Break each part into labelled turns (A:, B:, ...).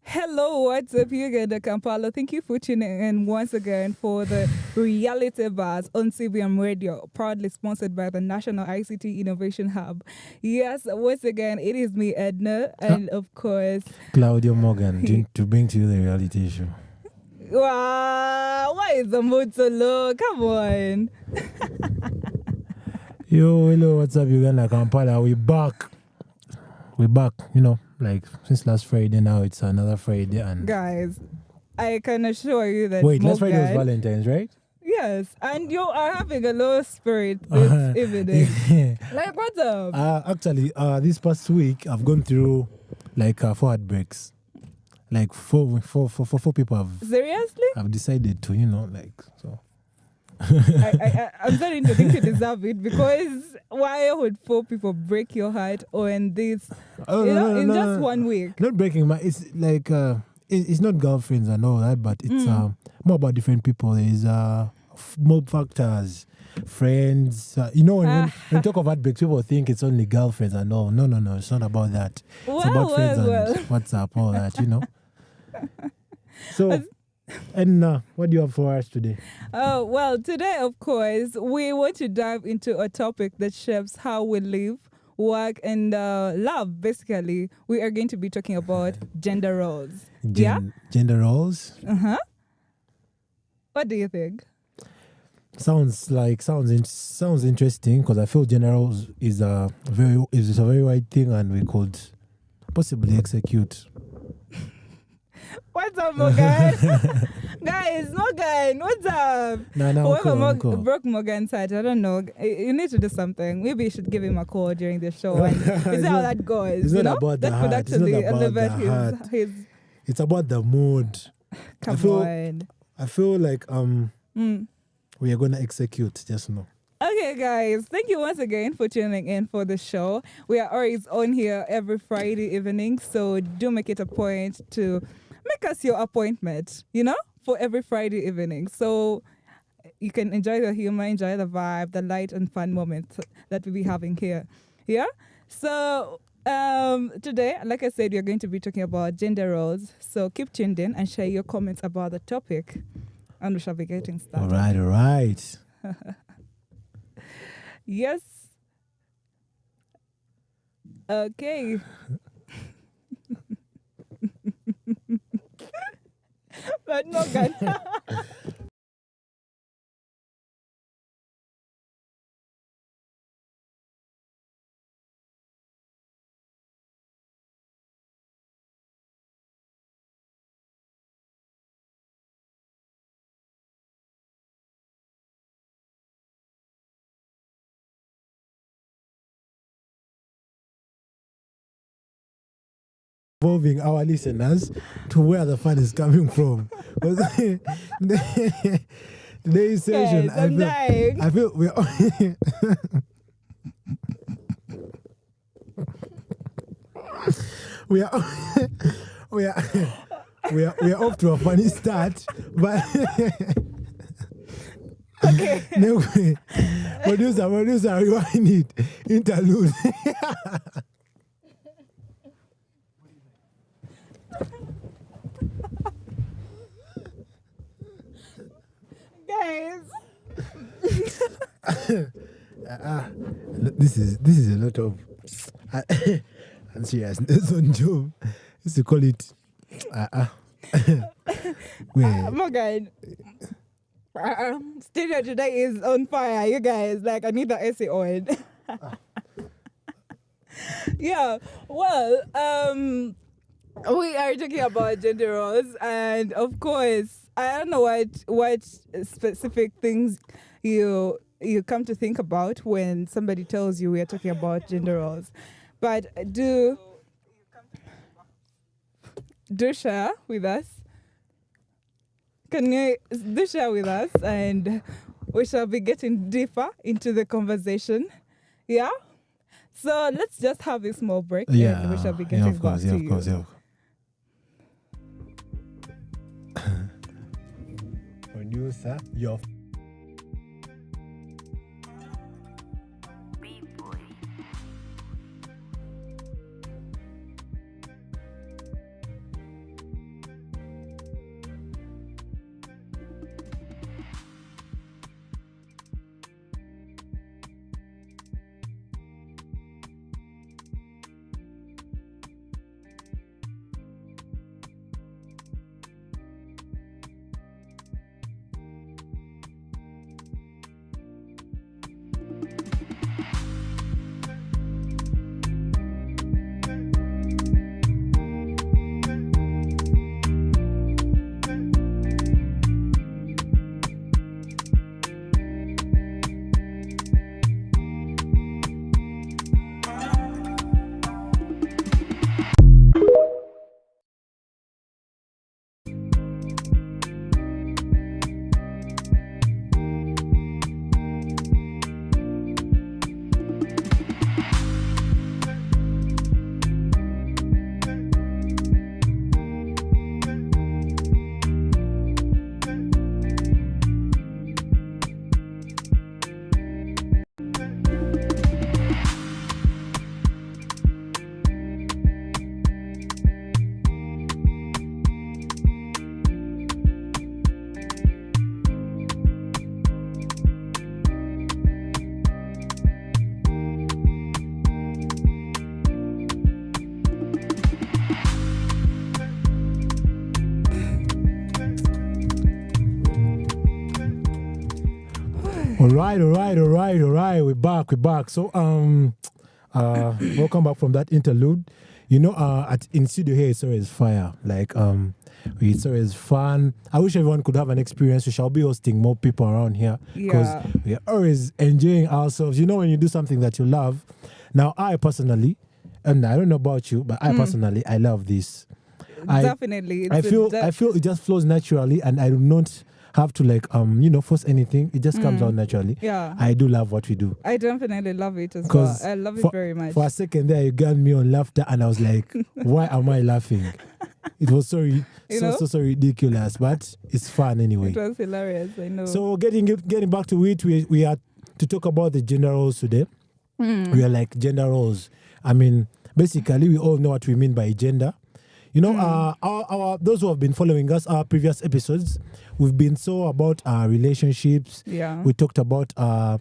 A: Hello, what's up, you guys, Kampala? Thank you for tuning in once again for the Reality Buzz on CBM Radio, proudly sponsored by the National ICT Innovation Hub. Yes, once again, it is me, Edna, and of course,
B: Claudia Morgan to bring to you the reality show.
A: wow, why is the mood so low? Come on.
B: Yo, hello, what's up, Uganda, Kampala? We back. Like since last Friday, now it's another Friday. And
A: Guys, I can assure you that.
B: wait, last Friday was
A: Morgan-
B: Valentine's, right?
A: Yes, and you are having a low spirit this evening. Like, what's up?
B: Actually, this past week I've gone through like 4 heartbreaks. Like four people
A: Seriously?
B: have decided to, so.
A: I'm starting to think you deserve it, because why would 4 people break your heart on this? In just 1 week.
B: Not breaking my. It's like it's not girlfriends and all that, but it's more about different people. There's mob factors, friends. When you talk about breaks, people think it's only girlfriends and all. No, it's not about that. It's about friends and WhatsApp, all that. So. And what do you have for us today?
A: Oh, well, today, of course, we want to dive into a topic that shapes how we live, work, and love. Basically, we are going to be talking about gender roles.
B: Gender roles?
A: Uh-huh. What do you think?
B: Sounds interesting, because I feel gender roles is a very wide thing, and we could possibly execute.
A: What's up, Morgan? Guys, Morgan, what's up?
B: Whoever
A: broke Morgan's heart, I don't know. You need to do something. Maybe you should give him a call during the show. And is how that goes?
B: It's not about the
A: that
B: heart.
A: could actually
B: It's not about
A: elevate
B: the heart.
A: his.
B: It's about the mood.
A: Come on.
B: I feel like we are gonna execute just now.
A: Okay, guys, thank you once again for tuning in for the show. We are always on here every Friday evening, so do make it a point to make us your appointment, for every Friday evening. So you can enjoy the humor, enjoy the vibe, the light and fun moments that we'll be having here. Yeah? So today, like I said, we're going to be talking about gender roles. So keep tuned in and share your comments about the topic. And we shall be getting started.
B: All right.
A: Yes. Okay. But Morgan.
B: Involving our listeners to where the fun is coming from. Today's session,
A: Yes,
B: I feel we we are we are off to a funny start, but
A: okay.
B: no way. Producer, rewind it. Interlude.
A: Guys.
B: This is a lot of I'm serious. This on job. Used to call it
A: Morgan. Studio today is on fire, you guys. Like, I need the AC on. Yeah. Well, we are talking about gender roles, and of course, I don't know what specific things you come to think about when somebody tells you we are talking about gender roles, but do share with us. Can you do share with us, and we shall be getting deeper into the conversation. Yeah. So let's just have a small break, and we shall be getting back to you.
B: Of course. Producer, your All right. We're back. So, welcome back from that interlude. You know, in studio here, it's always fire. Like, it's always fun. I wish everyone could have an experience. We shall be hosting more people around here because we are always enjoying ourselves. You know, when you do something that you love. Now, I personally, and I don't know about you, but I personally, I love this.
A: Definitely.
B: I feel it just flows naturally, and I do not have to force anything. It just comes out naturally.
A: Yeah.
B: I do love what we do.
A: I definitely love it as well. I love it very much.
B: For a second there, you got me on laughter, and I was like, why am I laughing? It was so ridiculous, but it's fun anyway.
A: It was hilarious, I know.
B: So getting back to it, we are to talk about the gender roles today. We are like gender roles. I mean, basically, we all know what we mean by gender. You know, our those who have been following us, our previous episodes, we've been so about relationships.
A: Yeah.
B: We talked about how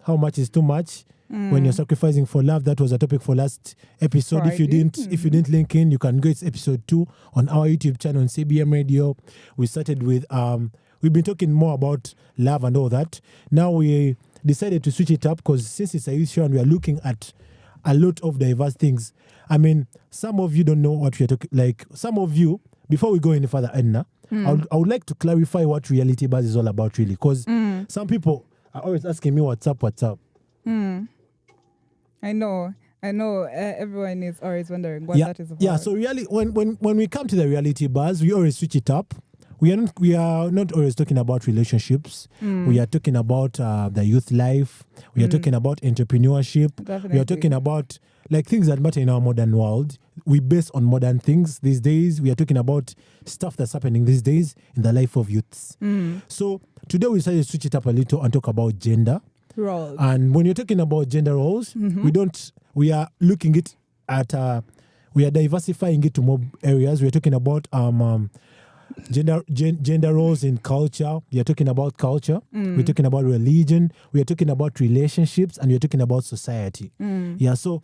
B: much is too much when you're sacrificing for love. That was a topic for last episode.
A: Friday.
B: If you didn't link in, you can go. It's episode 2 on our YouTube channel on CBM Radio. We started with we've been talking more about love and all that. Now we decided to switch it up because since it's a youth show and we are looking at a lot of diverse things. I mean, some of you don't know what we're talking. Like some of you, before we go any further, Edna, I would like to clarify what Reality Buzz is all about, really, because some people are always asking me, "What's up? What's up?"
A: I know. Everyone is always wondering what that is about.
B: Yeah. So really, when we come to the Reality Buzz, we always switch it up. We are not always talking about relationships. We are talking about the youth life. We are talking about entrepreneurship.
A: Definitely.
B: We are talking about like things that matter in our modern world. We base on modern things these days. We are talking about stuff that's happening these days in the life of youths. So today we decided to switch it up a little and talk about gender
A: roles.
B: And when you're talking about gender roles, we are looking it at we are diversifying it to more areas. We're talking about gender roles in culture. We are talking about culture. We're talking about religion. We are talking about relationships, and we are talking about society. Yeah, so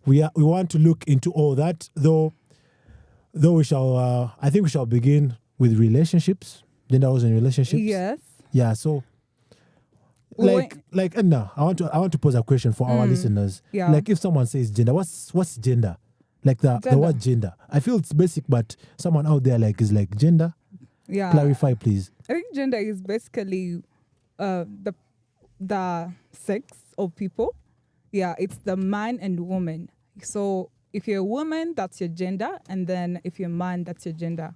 B: we want to look into all that. Though we shall. I think we shall begin with relationships, gender roles in relationships.
A: Yes.
B: Yeah. So, like Edna, I want to pose a question for our listeners.
A: Yeah.
B: Like, if someone says gender, what's gender? Like the word gender. I feel it's basic, but someone out there is like gender.
A: Yeah.
B: Clarify, please.
A: I think gender is basically the sex of people. Yeah, it's the man and woman. So if you're a woman, that's your gender, and then if you're a man, that's your gender.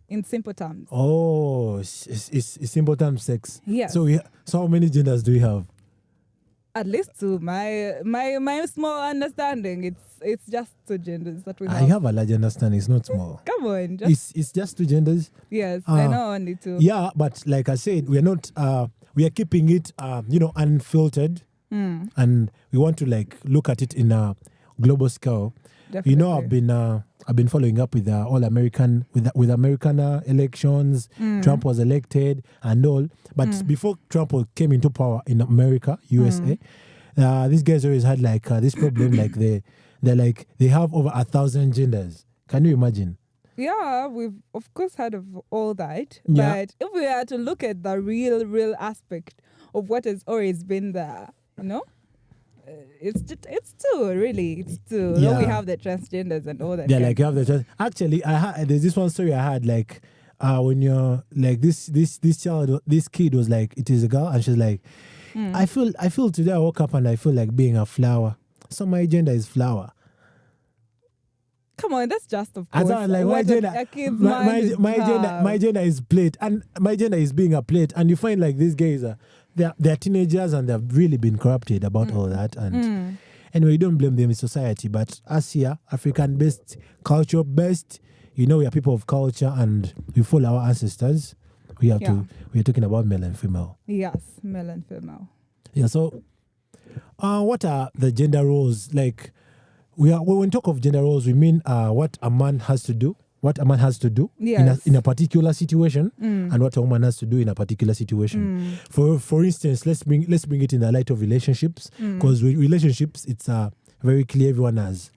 A: In simple terms.
B: Oh, it's simple terms, sex.
A: Yes.
B: So how many genders do we have?
A: At least 2. My small understanding, it's just 2 genders that we have.
B: I have a large understanding. It's not small.
A: Come on,
B: It's just 2 genders.
A: Yes, I know only 2.
B: Yeah, but like I said, we are not. We are keeping it, unfiltered, and we want to look at it in a global scale.
A: Definitely.
B: You know, I've been following up with all American with American elections. Trump was elected and all, but before Trump came into power in America, USA, these guys always had this problem. They have over 1,000 genders. Can you imagine?
A: Yeah, we've of course heard of all that.
B: Yeah.
A: But if we are to look at the real aspect of what has always been there, it's 2, really. It's 2.
B: Yeah.
A: Then we have the transgenders and all that.
B: Yeah, you have the chance. Actually, there's this one story I had when you're this kid was it is a girl, and she's like, I feel today I woke up and I feel like being a flower. So my gender is flower.
A: Come on, that's just of course.
B: As I was my gender is plate, and my gender is being a plate. And you find these guys they're teenagers and they've really been corrupted about all that. And anyway, you don't blame them in society, but us here, African based, culture based, we are people of culture and we follow our ancestors. We are talking about male and female.
A: Yes, male and female.
B: Yeah. So, what are the gender roles like? When we talk of gender roles, we mean what a man has to do
A: Yes.
B: in a particular situation, and what a woman has to do in a particular situation. For instance, let's bring it in the light of relationships, because relationships, it's very clear everyone has.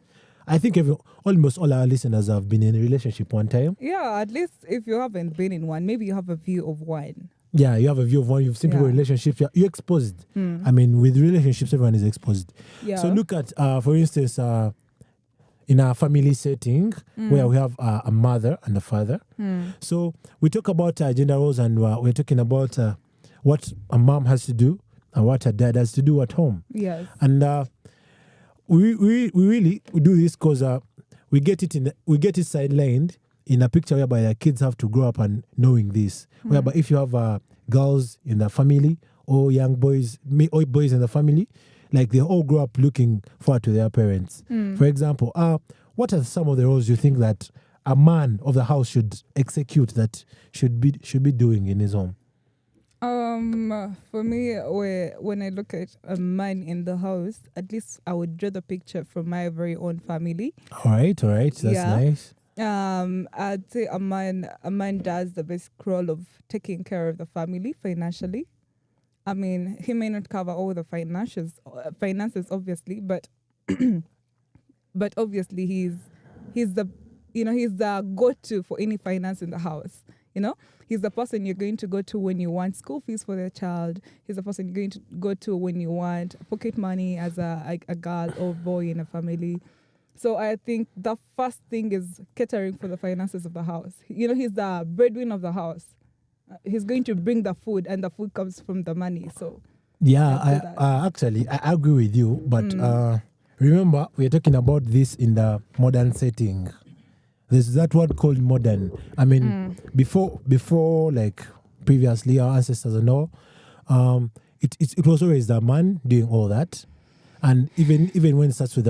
B: I think almost all our listeners have been in a relationship one time.
A: Yeah, at least if you haven't been in one, maybe you have a view of one.
B: Yeah, you have a view of one. You've seen people in relationships. You're exposed. I mean, with relationships, everyone is exposed.
A: Yeah.
B: So look at, for instance, in a family setting where we have a mother and a father. So we talk about gender roles, and we're talking about what a mom has to do and what a dad has to do at home.
A: Yes.
B: And we really do this because we get it sidelined in a picture whereby the kids have to grow up and knowing this. Whereby if you have girls in the family or young boys, or boys in the family, like they all grow up looking forward to their parents. For example, what are some of the roles you think that a man of the house should execute, that should be doing in his home?
A: For me, when I look at a man in the house, at least I would draw the picture from my very own family.
B: All right, that's nice.
A: I'd say a man does the basic role of taking care of the family financially. I mean, he may not cover all the finances obviously, but but obviously he's the go-to for any finance in the house. He's the person you're going to go to when you want school fees for their child. He's the person you're going to go to when you want pocket money as a girl or boy in a family. So I think the first thing is catering for the finances of the house. He's the breadwinner of the house. He's going to bring the food, and the food comes from the money. So
B: actually I agree with you, but remember we're talking about this in the modern setting. There's that word called modern. I mean, before like previously our ancestors and all, it was always the man doing all that, and even when it starts with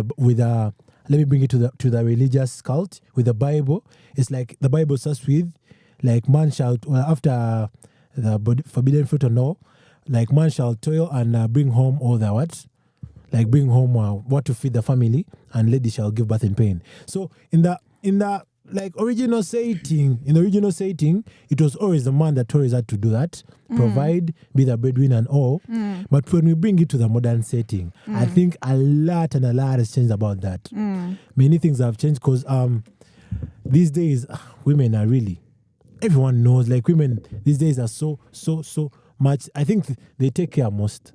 B: let me bring it to the religious cult with the Bible. It's like the Bible starts with like man shall, after the forbidden fruit and all, like man shall toil and bring home all the what, like bring home what to feed the family, and lady shall give birth in pain. So in the like original setting, it was always the man that always had to do that, provide, be the breadwinner and all. But when we bring it to the modern setting, I think a lot has changed about that. Many things have changed because these days women are really, everyone knows, like women these days are so much. I think
A: they
B: take care most.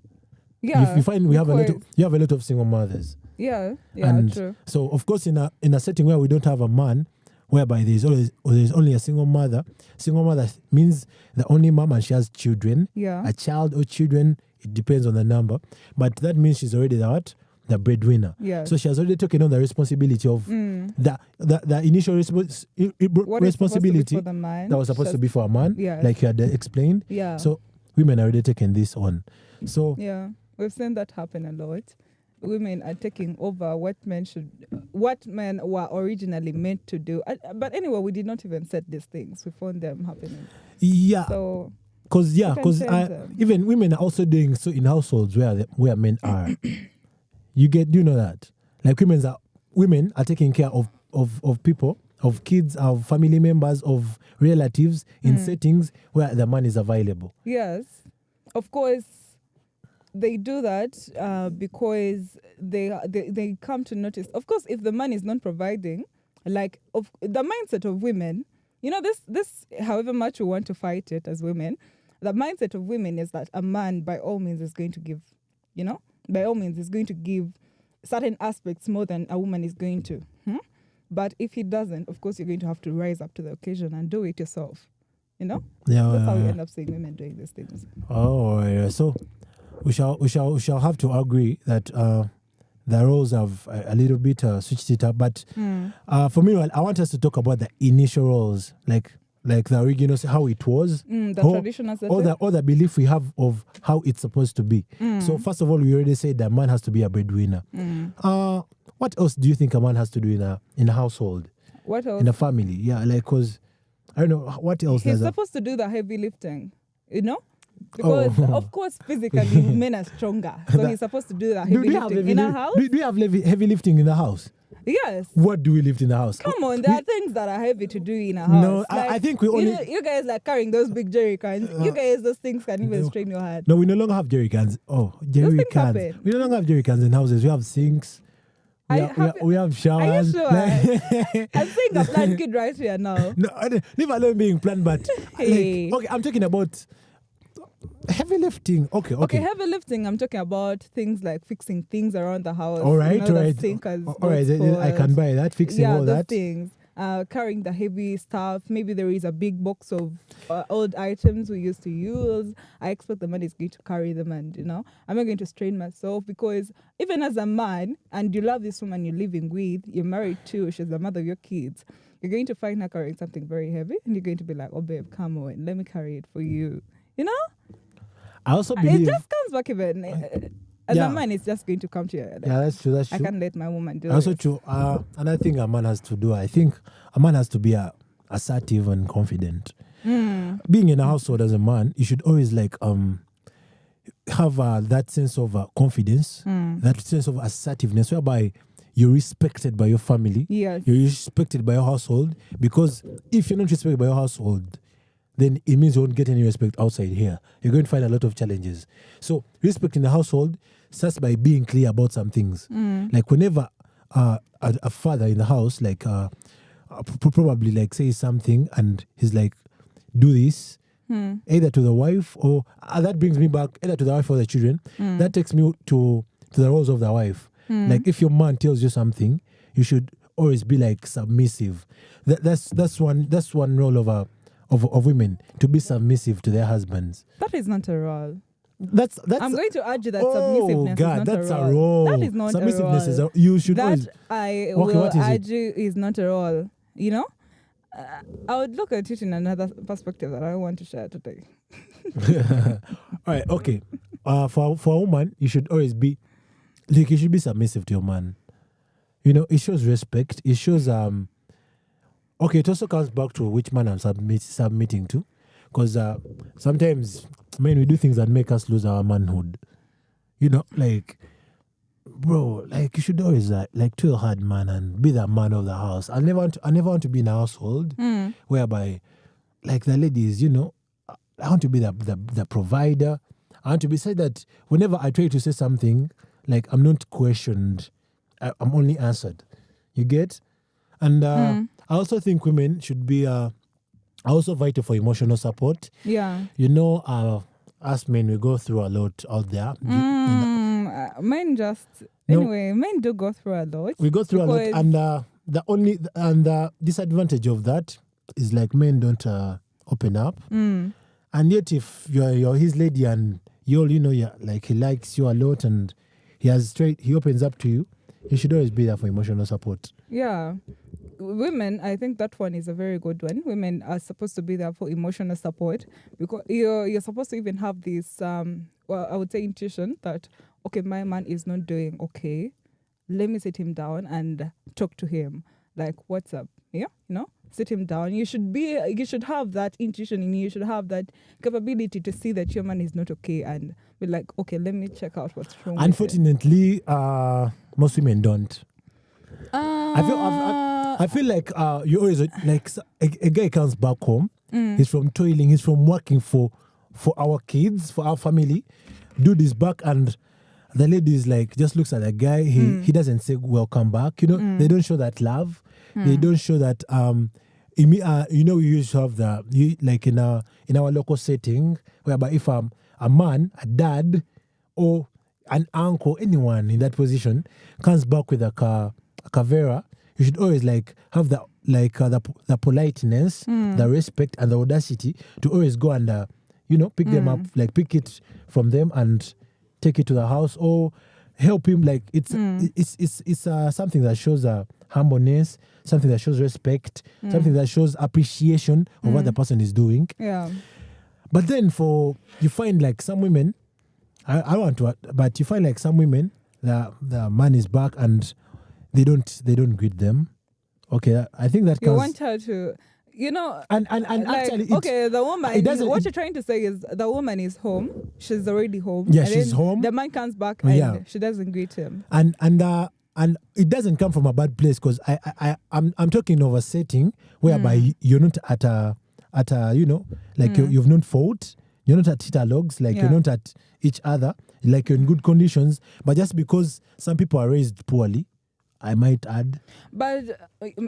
A: Yeah,
B: you find you have a lot of single mothers.
A: Yeah,
B: and
A: true.
B: So of course in a setting where we don't have a man, whereby there's only a single mother. Single mother means the only mom and she has children.
A: Yeah.
B: A child or children, it depends on the number. But that means she's already the breadwinner.
A: Yeah.
B: So she has already taken on the responsibility of the initial responsibility
A: for the man,
B: that was supposed to be for a man,
A: yeah,
B: like you had explained.
A: Yeah.
B: So women are already taking this on. So
A: yeah, we've seen that happen a lot. Women are taking over what men were originally meant to do. But anyway, we did not even set these things. We found them happening.
B: Yeah.
A: So
B: because even women are also doing so in households where men are. Do you know that? Like women are taking care of people, of kids, of family members, of relatives in settings where the man is available.
A: Yes, of course. They do that because they come to notice. Of course, if the man is not providing, like the mindset of women, this however much we want to fight it as women, the mindset of women is that a man by all means is going to give, by all means is going to give certain aspects more than a woman is going to. But if he doesn't, of course, you're going to have to rise up to the occasion and do it yourself.
B: Yeah,
A: that's how we end up seeing women doing these things.
B: Oh, yeah. So we shall have to agree that the roles have a little bit switched it up. But for me, I want us to talk about the initial roles, like the original, how it was,
A: traditional setting,
B: or the belief we have of how it's supposed to be. So first of all, we already said that man has to be a breadwinner. What else do you think a man has to do in a household?
A: What else?
B: In a family, yeah, like because I don't know what else.
A: He's supposed to do the heavy lifting, Because of course physically men are stronger, so he's supposed to do that heavy lifting in a house.
B: Do you have heavy lifting in the house?
A: Yes.
B: What do we lift in the house?
A: Come on, there are things that are heavy to do in a house.
B: No, I think we only...
A: You guys like carrying those big jerry cans. You guys, those things can even strain your heart.
B: No, we no longer have jerry cans. Oh, jerry cans. We no longer have jerry cans in houses. We have sinks. We have showers.
A: Are you sure? I'm saying a planned kid right here now.
B: No, leave alone being planned, but...
A: Hey.
B: Okay, I'm talking about... Heavy lifting. Okay.
A: Okay, heavy lifting. I'm talking about things like fixing things around the house.
B: All right,
A: you know,
B: all right.
A: The sink has
B: All right, I can buy that. Fixing all
A: those
B: that.
A: things. Carrying the heavy stuff. Maybe there is a big box of old items we used to use. I expect the man is going to carry them, and I'm not going to strain myself, because even as a man, and you love this woman you're living with, you're married to, she's the mother of your kids. You're going to find her carrying something very heavy, and you're going to be like, "Oh, babe, come on, let me carry it for you."
B: I also believe
A: it just comes back even. As a man, it's just going to come to you. Like,
B: that's true.
A: I can't let my woman do
B: also
A: this.
B: true. Another thing a man has to do, I think a man has to be assertive and confident. Being in a household as a man, you should always have that sense of confidence, that sense of assertiveness, whereby you're respected by your family.
A: Yes.
B: You're respected by your household, because if you're not respected by your household, then it means you won't get any respect outside here. You're going to find a lot of challenges. So respect in the household starts by being clear about some things. Like whenever a father in the house, probably says something and he's like, do this, either to the wife or that brings me back either to the wife or the children. That takes me to the roles of the wife. Like if your man tells you something, you should always be submissive. That's one role of women, to be submissive to their husbands.
A: That is not a role.
B: That's
A: I'm going to argue that submissiveness
B: God,
A: is not
B: that's
A: a role. That is not
B: submissiveness
A: a role.
B: You should
A: that
B: always.
A: I
B: Okay,
A: will
B: what is
A: argue is not a role. I would look at it in another perspective that I want to share today.
B: All right, okay. For a woman, you should always be you should be submissive to your man. It shows respect. It shows okay, it also comes back to which man I'm submitting to. Because sometimes, we do things that make us lose our manhood. Bro, you should always to a hard man and be the man of the house. I never want to be in a household whereby, the ladies, I want to be the provider. I want to be said that whenever I try to say something, I'm not questioned. I'm only answered. You get? And I also think women should be also vital for emotional support.
A: Yeah.
B: Us men, we go through a lot out there.
A: Men do go through a lot.
B: We go through a lot, and the disadvantage of that is men don't open up. And yet, if you're his lady and he likes you a lot and he opens up to you, you should always be there for emotional support.
A: Yeah. Women, I think that one is a very good one. Women are supposed to be there for emotional support, because you're supposed to even have this, I would say intuition that, okay, my man is not doing okay. Let me sit him down and talk to him. What's up? Yeah, sit him down. You should have that intuition in you. You should have that capability to see that your man is not okay and be like, okay, let me check out what's wrong.
B: Unfortunately, most women don't. I feel like you always a guy comes back home. He's from toiling. He's from working for our kids, for our family. Do this back, and the lady is just looks at the guy. He doesn't say welcome back. They don't show that love. They don't show that. We used to have in our local setting, whereby if a man, a dad, or an uncle, anyone in that position comes back with a Kavera, you should always have the politeness, the respect, and the audacity to always go and pick them up, pick it from them and take it to the house, or help him. It's something that shows humbleness, something that shows respect, something that shows appreciation of what the person is doing.
A: Yeah.
B: But then you find some women, I want to, but you find some women, the man is back and they don't greet them. Okay, I think that
A: you want her to,
B: and actually,
A: the woman. What you're trying to say is the woman is home. She's already home.
B: Yeah,
A: and
B: she's home.
A: The man comes back and she doesn't greet him.
B: And it doesn't come from a bad place, because I'm talking of a setting whereby you're not at a you've not fought. You're not at logs, you're not at each other, you're in good conditions. But just because some people are raised poorly, I might add.
A: But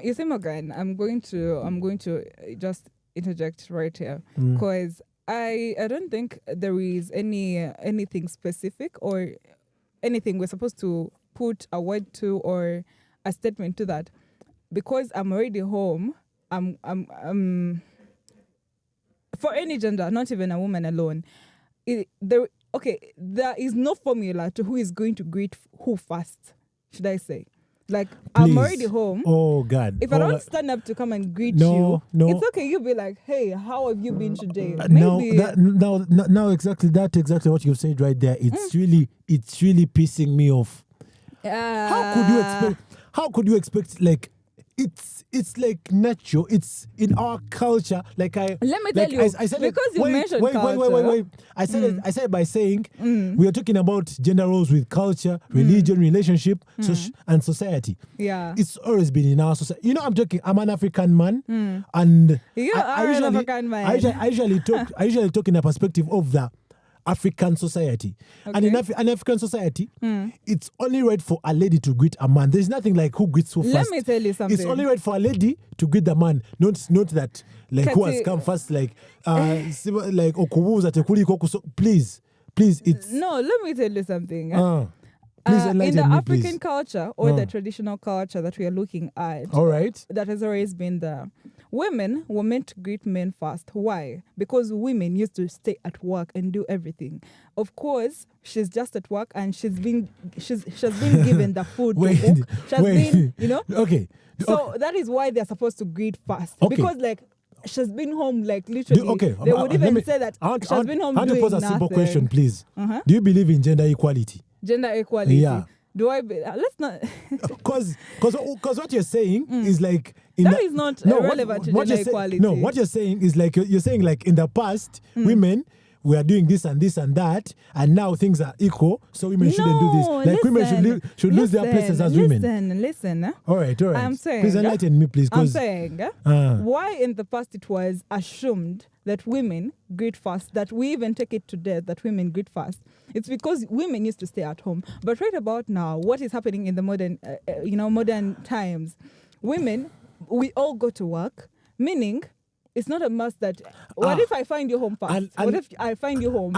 A: you see, Morgan, I'm going to just interject right here, because I don't think there is anything specific or anything we're supposed to put a word to or a statement to that. Because I'm already home, I'm for any gender, not even a woman alone. There is no formula to who is going to greet who first, should I say. Like,
B: Please.
A: I'm already home.
B: Oh, God.
A: If I don't stand up to come and greet
B: No.
A: it's okay. You'll be like, hey, how have you been today?
B: Now,
A: Maybe.
B: now, exactly what you've said right there. It's really pissing me off. How could you expect like it's like natural. It's in our culture. Let me
A: tell you, I said because you mentioned culture.
B: Wait. I said it by saying we are talking about gender roles with culture, religion, relationship, and society.
A: Yeah,
B: it's always been in our society. You know, I'm an African man, and
A: an African man.
B: I usually talk in a perspective of the African society. Okay. And in an African society, it's only right for a lady to greet a man. There's nothing like who greets who first.
A: Let me tell you something.
B: It's only right for a lady to greet the man, not that like who has come first, like please, it's
A: no. Let me tell you something.
B: Please
A: in
B: enlighten
A: the
B: me,
A: African
B: please.
A: culture or the traditional culture that we are looking at,
B: all right,
A: that has always been there. Women were meant to greet men first. Why? Because women used to stay at work and do everything. Of course, she's just at work and she's been given the food to cook. She's been,
B: Okay.
A: So that is why they're supposed to greet first.
B: Okay.
A: Because she's been home literally. They would even say that she's been home doing nothing. I want to pose a simple question,
B: please. Do you believe in gender equality?
A: Gender equality.
B: Yeah.
A: Do I? Let's not.
B: Because what you're saying is like
A: that is not relevant to gender equality.
B: No, what you're saying is like you're saying like in the past women were doing this and this and that, and now things are equal, so women shouldn't do this. Like women should lose their places as women.
A: Listen.
B: All right.
A: I'm saying.
B: Please enlighten me, please.
A: I'm saying why in the past it was assumed that women greet first, that we even take it to death that women greet first. It's because women used to stay at home. But right about now, what is happening in the modern times, women, we all go to work, meaning it's not a must that, what if I find you home first? What if I find you home?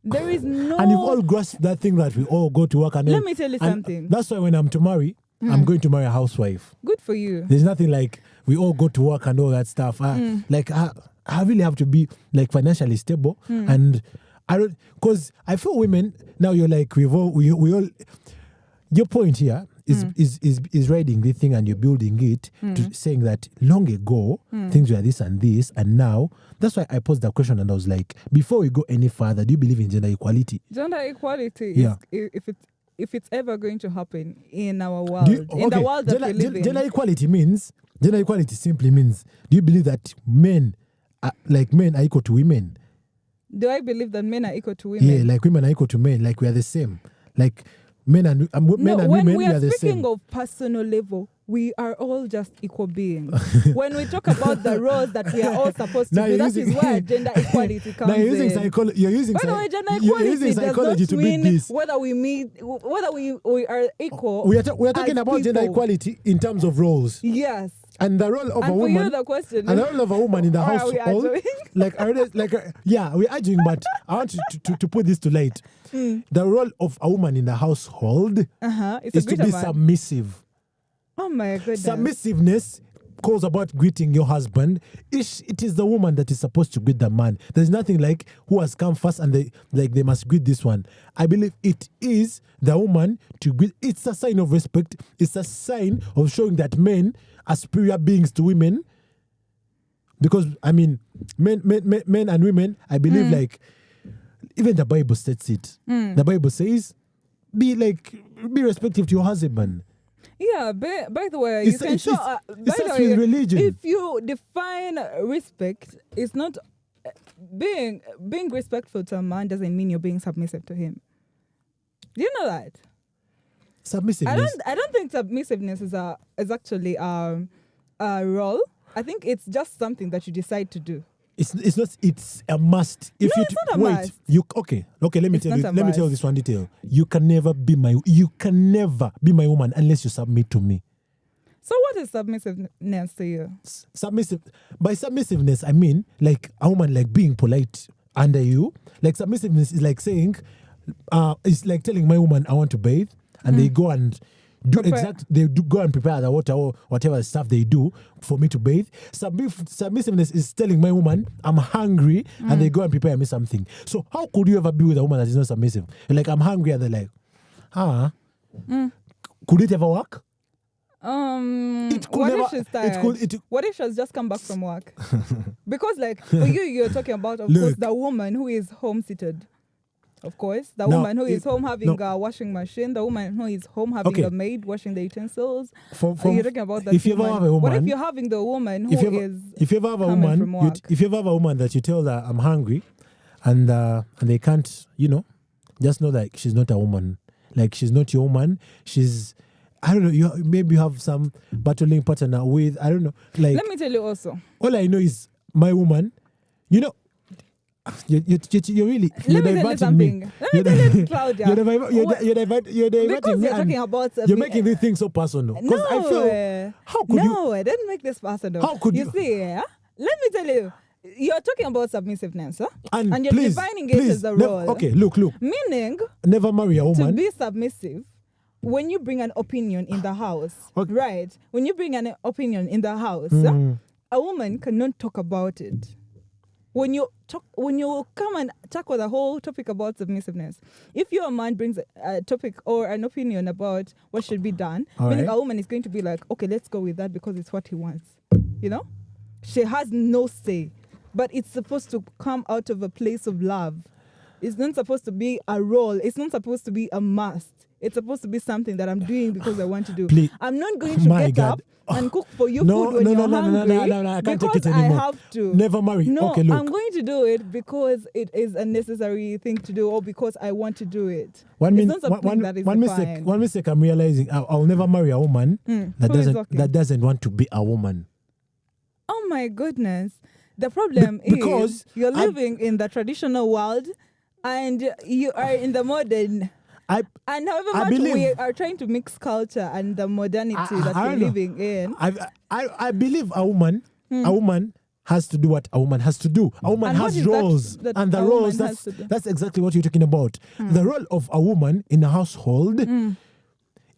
A: There is no...
B: And you've all grasped that thing that we all go to work. And
A: let me tell you something.
B: That's why when I'm to marry, I'm going to marry a housewife.
A: Good for you.
B: There's nothing like we all go to work and all that stuff. I really have to be like financially stable, and I don't, because I feel women now. You're like we all. Your point here is riding this thing and you're building it to saying that long ago things were this and this, and now that's why I posed that question and I was like, before we go any further, do you believe in gender equality?
A: Gender equality is if it's ever going to happen in our world, in the world that we live in.
B: Gender equality simply means, do you believe that men are equal to women?
A: Do I believe that men are equal to women?
B: Yeah, like women are equal to men, like we are the same. Like men and women, we are the same.
A: When we are speaking of personal level, we are all just equal beings. When we talk about the roles that we are all supposed to do, that is where gender equality comes in.
B: You're using
A: By the way, gender equality
B: psychology
A: does not mean whether we are equal.
B: We are talking about gender equality in terms of roles.
A: Yes.
B: And the role of a woman.
A: For you, the question.
B: And the role of a woman in the household. We're arguing, but I want to put this to light. The role of a woman in the household is to be submissive.
A: Oh my goodness.
B: Submissiveness calls about greeting your husband. It is the woman that is supposed to greet the man. There's nothing like who has come first and they must greet this one. I believe it is the woman to greet. It's a sign of respect. It's a sign of showing that men are superior beings to women. Because men and women, I believe like even the Bible states it. The Bible says, be respectful to your husband.
A: Yeah, by the way, you can show. By the way,
B: religion.
A: If you define respect, it's not being respectful to a man doesn't mean you're being submissive to him. Do you know that?
B: Submissiveness.
A: I don't think submissiveness is actually a role. I think it's just something that you decide to do.
B: It's not. It's a must.
A: It's not a must.
B: Okay. Let me tell you this one detail. You can never be my woman unless you submit to me.
A: So what is submissiveness to you?
B: By submissiveness, I mean like a woman like being polite under you. Like submissiveness is like saying, it's like telling my woman I want to bathe, and they go and go and prepare the water or whatever stuff they do for me to bathe. Submissiveness is telling my woman I'm hungry, and they go and prepare me something. So how could you ever be with a woman that is not submissive? Like, I'm hungry, and they're like, could it ever work?
A: What if she's tired? What if she's just come back from work? Because like for you're talking about, of course, the woman who is home seated. Of course, the woman who is home having a washing machine, the woman who is home having a maid washing the utensils. You're talking about that.
B: If you ever have a woman,
A: what if you're having the woman who
B: if you ever have a woman, if you ever have a woman that you tell her I'm hungry, and they can't, just know that she's not a woman. Like, she's not your woman. She's, I don't know, maybe you have some battling partner with, I don't know. Like,
A: let me tell you also.
B: All I know is my woman, you're really, you're diverting me.
A: Let me tell you, Claudia.
B: You're diverting
A: because
B: me.
A: You're talking about...
B: You're making this thing so personal.
A: No,
B: I feel, how could you?
A: I didn't make this personal.
B: How could you?
A: You see, let me tell you. You're talking about submissiveness, huh?
B: And
A: you're defining it as a role.
B: Okay, look.
A: Meaning,
B: never marry a woman.
A: To be submissive, when you bring an opinion in the house, right? When you bring an opinion in the house, a woman cannot talk about it. When you come and tackle the whole topic about submissiveness, if your man brings a topic or an opinion about what should be done, meaning a woman is going to be like, okay, let's go with that because it's what he wants. She has no say. But it's supposed to come out of a place of love. It's not supposed to be a role. It's not supposed to be a must. It's supposed to be something that I'm doing because I want to do.
B: Please.
A: I'm not going to get up and cook for you food when you're hungry.
B: No, I can't take it anymore.
A: I have to.
B: Never marry.
A: No,
B: okay, look.
A: I'm going to do it because it is a necessary thing to do or because I want to do it.
B: One mistake I'm realizing, I'll never marry a woman that doesn't want to be a woman.
A: Oh my goodness. The problem is you're living in the traditional world and you are in the modern. And however much we are trying to mix culture and the modernity that we're living in.
B: I believe a woman has to do what a woman has to do. A woman has roles. And the roles, that's exactly what you're talking about. The role of a woman in a household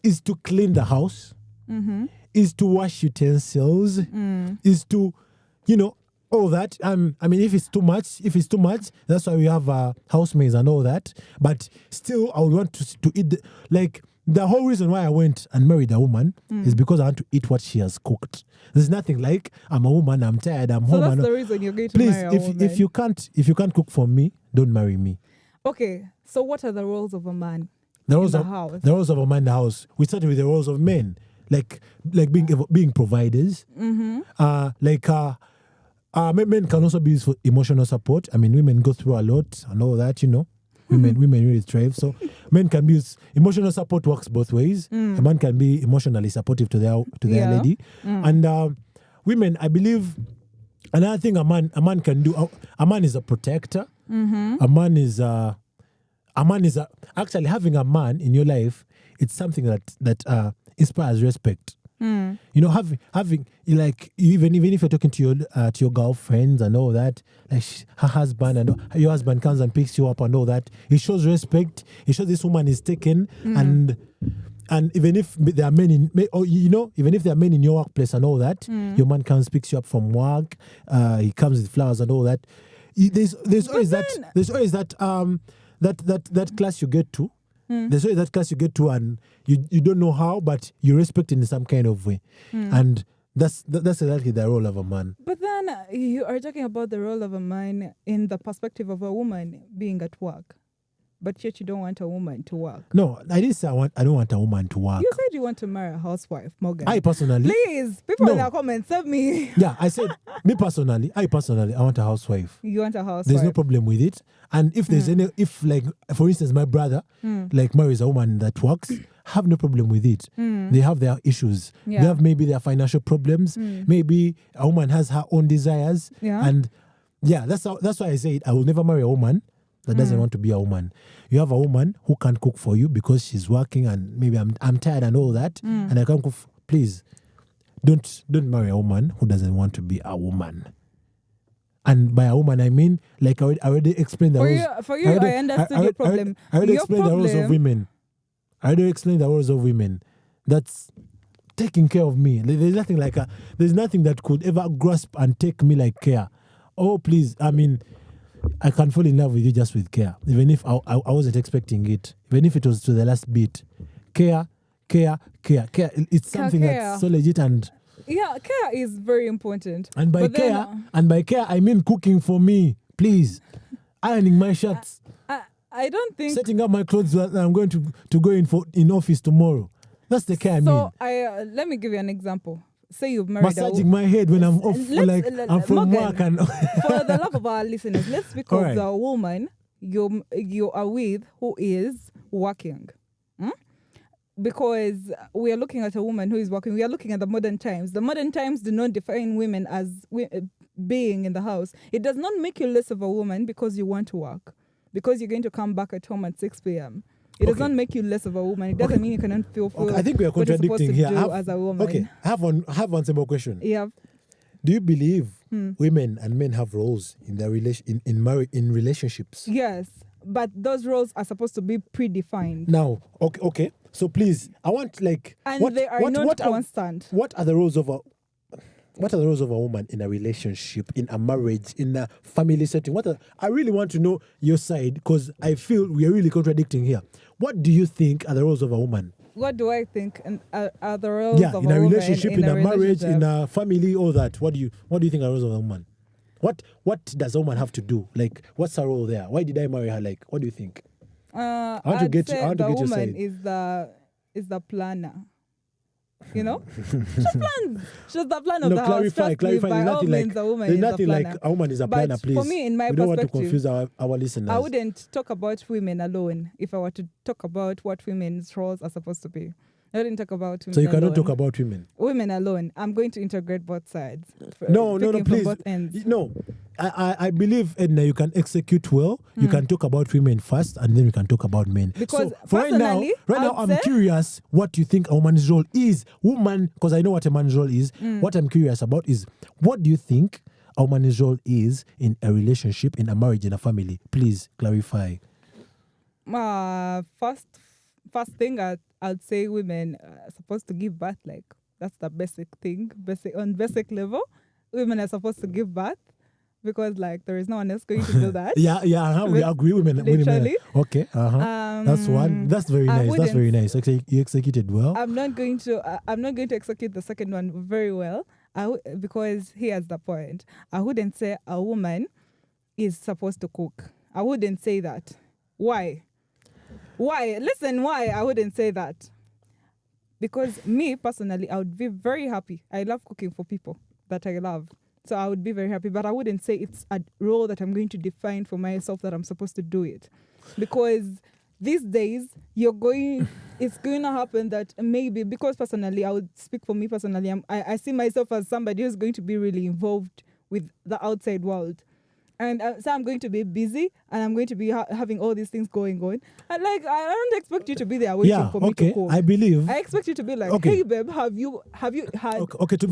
B: is to clean the house, is to wash utensils, is to, all that. I mean, if it's too much, that's why we have housemaids and all that. But still, I would want to eat. The whole reason why I went and married a woman is because I want to eat what she has cooked. There's nothing like I'm a woman, I'm tired, I'm home.
A: So that's the reason you're going to marry a woman.
B: If you can't cook for me, don't marry me.
A: Okay, so what are the roles of a man in the house?
B: The roles of a man in the house. We started with the roles of men, like being providers. Men can also be used for emotional support. I mean, women go through a lot and all that, Women really thrive. So men can be used. Emotional support works both ways. A man can be emotionally supportive to their lady. And women, I believe, another thing a man can do. A man is a protector. A man is actually having a man in your life. It's something that inspires respect. Having like even if you're talking to your girlfriends and all that, like her husband and your husband comes and picks you up and all that, it shows respect. It shows this woman is taken, and even if there are men even if there are men in your workplace and all that, your man comes picks you up from work. He comes with flowers and all that. There's always that class you get to. There's always that class you get to, and you don't know how, but you respect it in some kind of way. And that's exactly the role of a man.
A: But then you are talking about the role of a man in the perspective of a woman being at work. But yet you don't want a woman to work.
B: No, I didn't say I don't want a woman to work.
A: You said you want to marry a housewife, Morgan.
B: I personally...
A: Please, people in the comments, tell me.
B: Yeah, I said, I want a housewife.
A: You want a housewife?
B: There's no problem with it. And if there's for instance, my brother, marries a woman that works, have no problem with it. They have their issues. Yeah. They have maybe their financial problems. Maybe a woman has her own desires.
A: Yeah.
B: And that's why I say it. I will never marry a woman that doesn't want to be a woman. You have a woman who can't cook for you because she's working and maybe I'm tired and all that, and I can't cook. Please, don't marry a woman who doesn't want to be a woman. And by a woman, I mean, like I already explained the rules.
A: For you, I understood your problem.
B: I already explained the roles of women. I already explained the roles of women. That's taking care of me. There's nothing that could ever grasp and take me like care. Oh, please. I mean, I can fall in love with you just with care. Even if I wasn't expecting it. Even if it was to the last beat. Care. It's something that's so legit and...
A: Yeah, care is very important.
B: And by care, I mean cooking for me, please. Ironing my shirts.
A: I don't think...
B: Setting up my clothes that I'm going to go in office tomorrow. That's the care I mean.
A: So, let me give you an example. Say you've married
B: massaging my head when I'm off, I'm from
A: Morgan,
B: work. And
A: for the love of our listeners, let's speak of the woman you are with who is working. Because we are looking at a woman who is working. We are looking at the modern times. The modern times do not define women as being in the house. It does not make you less of a woman because you want to work. Because you're going to come back at home at 6 p.m. It does not make you less of a woman. It doesn't mean you cannot feel
B: I think we are contradicting here.
A: As a woman.
B: Okay, I have one simple question.
A: Yeah.
B: Do you believe women and men have roles in their in relationships?
A: Yes, but those roles are supposed to be predefined.
B: Now, okay. So please, I want
A: they are not constant.
B: What are the roles of a woman in a relationship, in a marriage, in a family setting? I really want to know your side because I feel we are really contradicting here. What do you think are the roles of a woman?
A: What do I think are the roles of a woman?
B: In a relationship, in a marriage, in a family, all that. What do you think are the roles of a woman? What does a woman have to do? Like, what's her role there? Why did I marry her? Like, what do you think?
A: I want to get your side. Is the planner. You know, she plans. She's the planner of the house.
B: Clarify.
A: By all means, a woman is the planner.
B: Nothing like a woman is a planner, please.
A: For me, in my
B: we don't want to confuse our listeners.
A: I wouldn't talk about women alone if I were to talk about what women's roles are supposed to be. I didn't talk about women.
B: So you cannot talk about women.
A: Women alone. I'm going to integrate both sides.
B: No, please. Both ends. No, I believe, Edna, you can execute well. You can talk about women first, and then we can talk about men.
A: Because
B: so for right now, I'm curious what you think a woman's role is. Woman, because I know what a man's role is. What I'm curious about is, what do you think a woman's role is in a relationship, in a marriage, in a family? Please clarify.
A: First thing I'd say women are supposed to give birth. Like, that's the basic thing. On basic level, women are supposed to give birth because there is no one else going to do that.
B: We agree. Women. Okay. That's one. That's very nice. That's very nice. You executed well.
A: I'm not going to execute the second one very well. Because here's the point. I wouldn't say a woman is supposed to cook. I wouldn't say that. Why? Listen, why I wouldn't say that. Because me, personally, I would be very happy. I love cooking for people that I love. So I would be very happy. But I wouldn't say it's a role that I'm going to define for myself that I'm supposed to do it. Because these days, it's going to happen that maybe, because personally, I would speak for me personally, I see myself as somebody who's going to be really involved with the outside world. And so I'm going to be busy and I'm going to be having all these things going on. And I don't expect you to be there waiting for me to cook.
B: I believe.
A: I expect you to be like, hey babe, have you had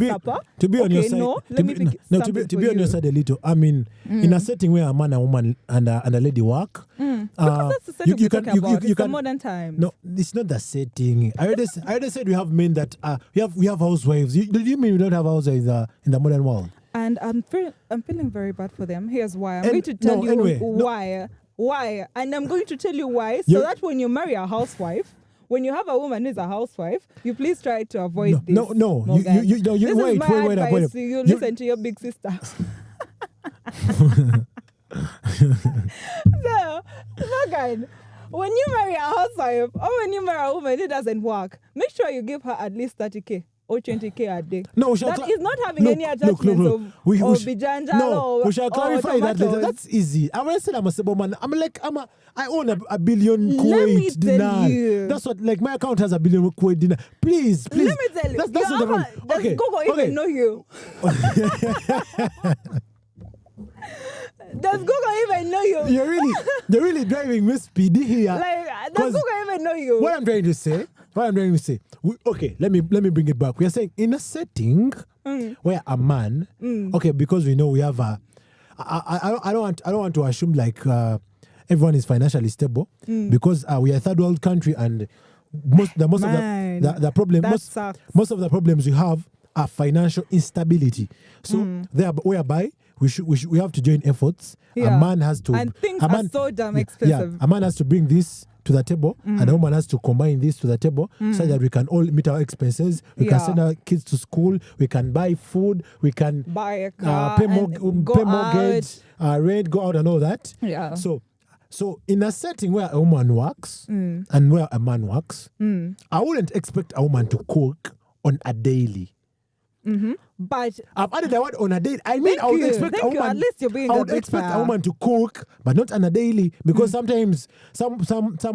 A: supper?
B: To be on your side.
A: No, let me pick something
B: to be on your side a little. I mean, in a setting where a man and woman and a lady work.
A: Because that's the setting we're talking about. It's the modern times.
B: No, it's not the setting. I already said we have men that we have housewives. Do you mean we don't have housewives in the modern world?
A: And I'm feeling very bad for them. Here's why. I'm going to tell you why. Why? And I'm going to tell you why. So that when you marry a housewife, when you have a woman who's a housewife, you please try to avoid this.
B: No. You wait.
A: Advice. You listen to your big sister. So, Morgan, when you marry a housewife or when you marry a woman who doesn't work, make sure you give her at least 30K. Or 20K a day.
B: No,
A: that is not having any attachments of bijanja or
B: we shall clarify that later. That's easy. I when I said I'm a stable man, I own a billion Kuwait dinar. That's what, my account has a billion Kuwait dinar. Please.
A: Let me tell you.
B: That's not the problem.
A: Okay. Does Gogo even know you? Does Gogo even know you?
B: You're really driving me speedy here.
A: Does Gogo even know you?
B: What I'm trying to say, what I'm trying to say. Okay, let me bring it back. We are saying in a setting where a man, okay, because we know we have a. I don't want to assume like everyone is financially stable because we are a third world country and most of the problems we have are financial instability. So whereby we have to join efforts.
A: Yeah.
B: A man has to,
A: and things are so damn expensive.
B: A man has to bring this to the table, and a woman has to combine this to the table so that we can all meet our expenses. We can send our kids to school. We can buy food. We can
A: buy a car,
B: pay mortgage, rent, go out, and all that.
A: Yeah.
B: So in a setting where a woman works and where a man works, I wouldn't expect a woman to cook on a daily.
A: But
B: I've added the word on a daily. I mean, I would expect a woman.
A: At least you're being
B: I would expect a woman to cook, but not on a daily, because sometimes some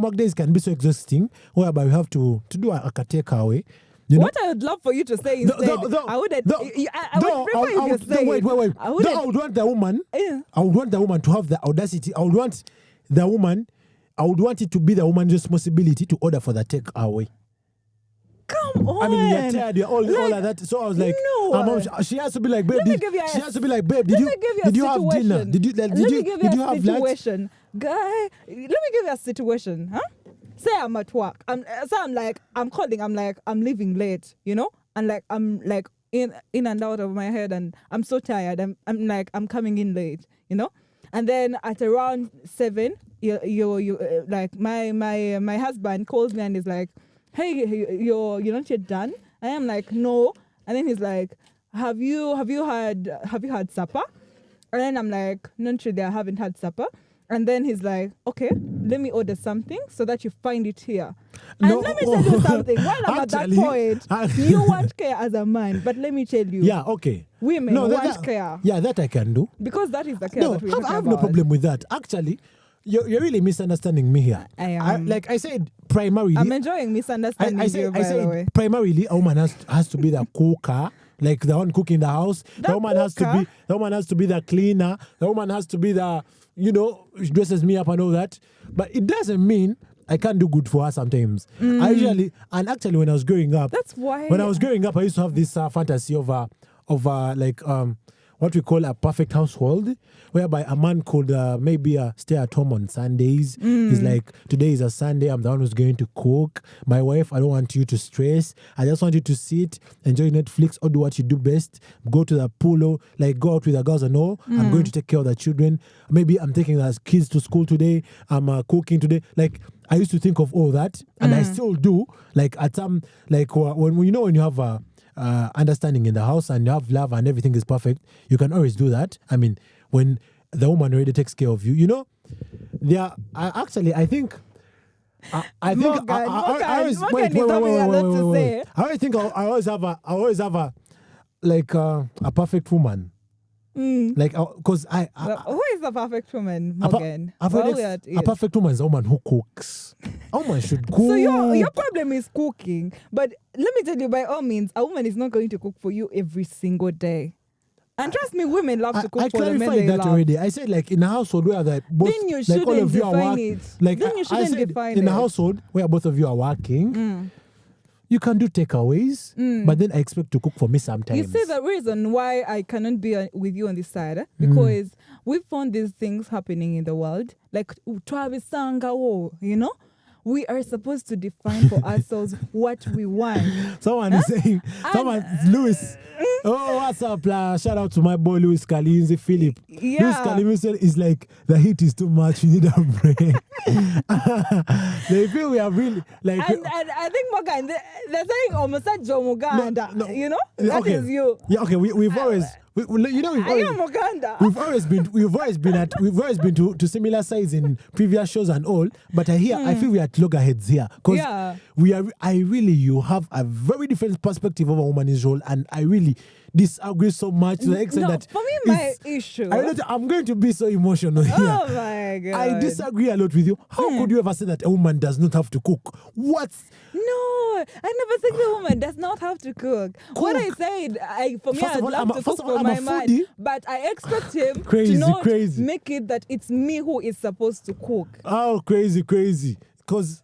B: work days can be so exhausting, whereby we have to do a takeaway. You know?
A: What I would love for you to say instead, I would prefer if you say.
B: Wait. I would want the woman. I would want the woman to have the audacity. I would want it to be the woman's responsibility to order for the takeaway.
A: Come on.
B: I mean, you're tired, you're all of that. So I was like,
A: no.
B: She has to be like, babe. She has to be like, babe. Did you have dinner? Did you have lunch?
A: Guy, let me give you a situation, huh? Say I'm at work. I'm leaving late, you know, and like I'm like in and out of my head, and I'm so tired. I'm coming in late, you know, and then at around 7, you like my husband calls me and is like, hey, you're not yet done? I am like, no. And then he's like, have you had supper? And then I'm like, not really, I haven't had supper. And then he's like, okay, let me order something so that you find it here. And let me tell you something. While I'm at that point, you want care as a man, but let me tell you.
B: Yeah, okay.
A: Women want care.
B: Yeah, that I can do.
A: Because that is the care that we're talking about.
B: I have no problem with that. Actually, you're really misunderstanding me here.
A: I am.
B: Like I said, primarily.
A: I'm enjoying misunderstanding you, by the way.
B: Primarily, a woman has to be the cooker, like the one cooking the house. The woman has to be the cleaner. The woman has to be the, you know, she dresses me up and all that. But it doesn't mean I can't do good for her sometimes. Actually, when I was growing up,
A: that's why.
B: When I was growing up, I used to have this fantasy of what we call a perfect household, whereby a man could maybe stay at home on Sundays. He's like, today is a Sunday, I'm the one who's going to cook. My wife, I don't want you to stress. I just want you to sit, enjoy Netflix, or do what you do best. Go to the pool, or like go out with the girls and all. I'm going to take care of the children. Maybe I'm taking the kids to school today. I'm cooking today. Like, I used to think of all that, and I still do. Like at some, like when you know, when you have a understanding in the house and you have love and everything is perfect, you can always do that. I mean, when the woman already takes care of you, you know, I think I always have a like a perfect woman. Like, because
A: who is the perfect woman, Morgan?
B: A perfect woman is a woman who cooks. A woman should cook.
A: So your problem is cooking. But let me tell you, by all means, a woman is not going to cook for you every single day. And trust me, women love to cook for the men they love. I clarified that already.
B: I said, like, in a household where both,
A: then you shouldn't all of you are working.
B: Like,
A: then you shouldn't define it.
B: In a household where both of you are working, you can do takeaways, but then I expect to cook for me sometimes.
A: You see the reason why I cannot be with you on this side? Because we found these things happening in the world. Like, Travis Sanga, you know? We are supposed to define for ourselves what we want.
B: Someone is saying, Louis. Oh, what's up? Shout out to my boy Louis Kalinzi Philip.
A: Yeah.
B: Louis Kalinzi is like, the heat is too much, you need a break. They feel we are really like.
A: And I think Morgan, they're saying almost like Joe Muganda. No. You know? That is you.
B: Yeah, okay, we've always. We've always been to similar size in previous shows and all, but I feel we are at loggerheads here because you have a very different perspective of a woman's role, and I really disagree so much to the extent that
A: for me my issue.
B: I'm going to be so emotional here.
A: Oh my God!
B: I disagree a lot with you. How could you ever say that a woman does not have to cook? What?
A: No, I never think the woman does not have to cook. What I said, I'd love to cook for my man, but I expect him to not make it that it's me who is supposed to cook.
B: Oh, crazy. Because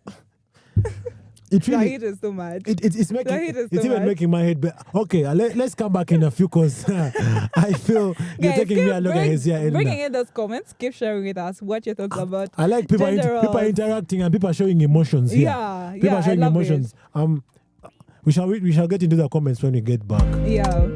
B: it
A: The
B: really
A: heat is too much.
B: it's making
A: heat is
B: it's
A: too
B: even
A: much.
B: making my head. Okay, let's come back in a few because I feel you're
A: Guys,
B: taking me along as here.
A: bringing in those comments. Keep sharing with us what your thoughts about.
B: I like people
A: gender
B: people are
A: roles.
B: interacting and people are showing emotions here.
A: Yeah,
B: People
A: yeah,
B: are showing
A: I love
B: emotions. We shall get into the comments when we get back.
A: Yeah.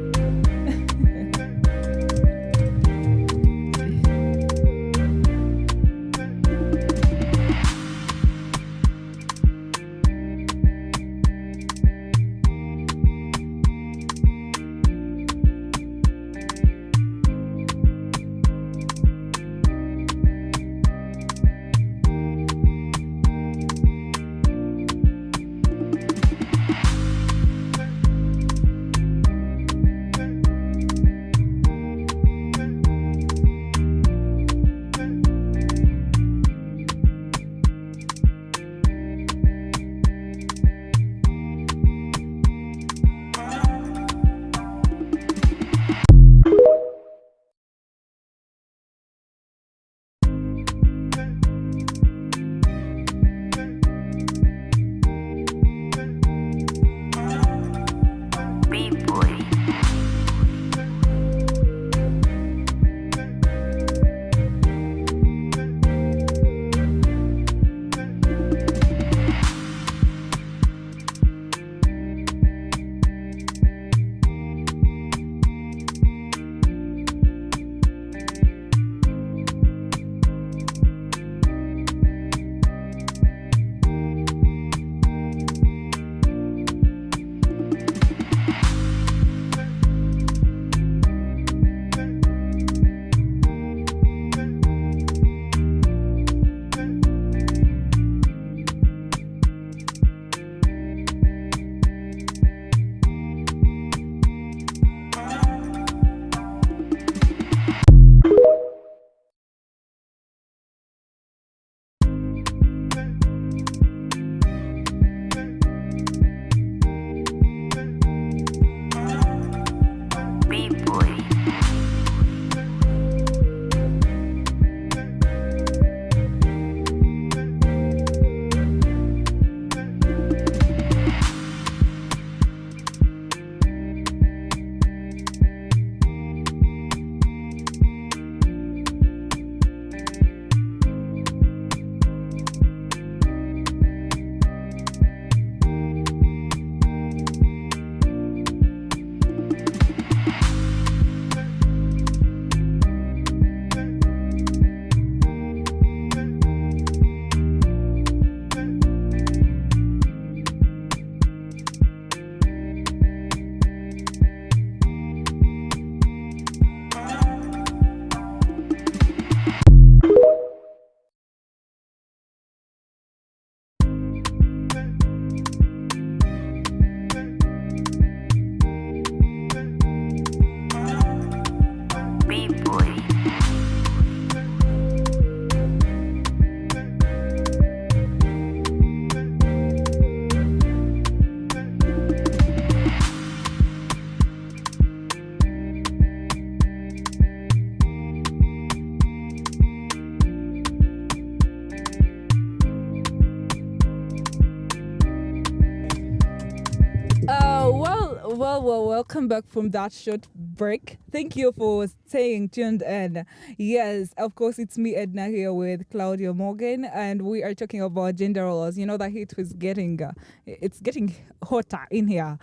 A: Welcome back from that short break. Thank you for staying tuned. And yes, of course, it's me, Edna, here with Claudia Morgan, and we are talking about gender roles. You know, the heat is getting, it's getting hotter in here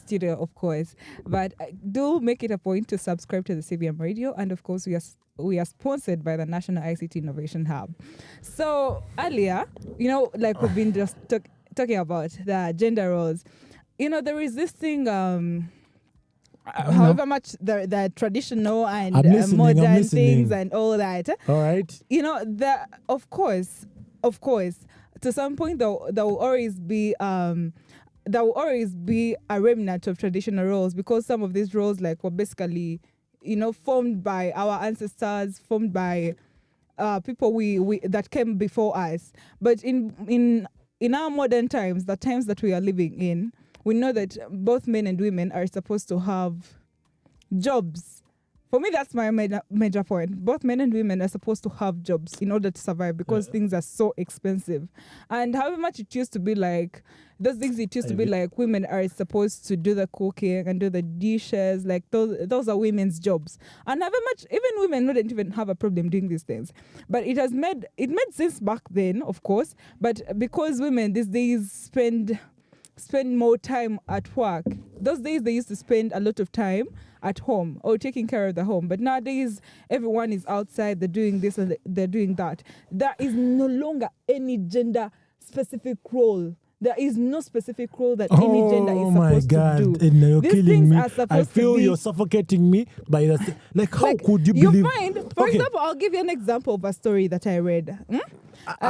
A: studio, of course. But do make it a point to subscribe to the CBM Radio, and of course, we are sponsored by the National ICT Innovation Hub. So earlier, you know, like we've been just talking about the gender roles. You know, there is this thing, however much the traditional and modern things and all that.
B: All right.
A: You know, of course, to some point, there will always be a remnant of traditional roles, because some of these roles were basically, you know, formed by our ancestors, formed by people we that came before us. But in our modern times, the times that we are living in, we know that both men and women are supposed to have jobs For me, that's my major point. Both men and women are supposed to have jobs in order to survive because things are so expensive. And however much it used to be like, those things it used to be like women are supposed to do the cooking and do the dishes, like those are women's jobs. And however much, even women wouldn't even have a problem doing these things. But it made sense back then, of course. But because women these days spend more time at work, those days they used to spend a lot of time at home or taking care of the home. But nowadays, everyone is outside, they're doing this and they're doing that. There is no longer any gender-specific role. There is no specific role that any gender is supposed to do.
B: Edna, you're
A: These
B: killing
A: things
B: me.
A: are
B: I
A: supposed
B: feel
A: to be,
B: you're suffocating me by that. Like, how could you
A: you
B: believe?
A: find, for example, I'll give you an example of a story that I read.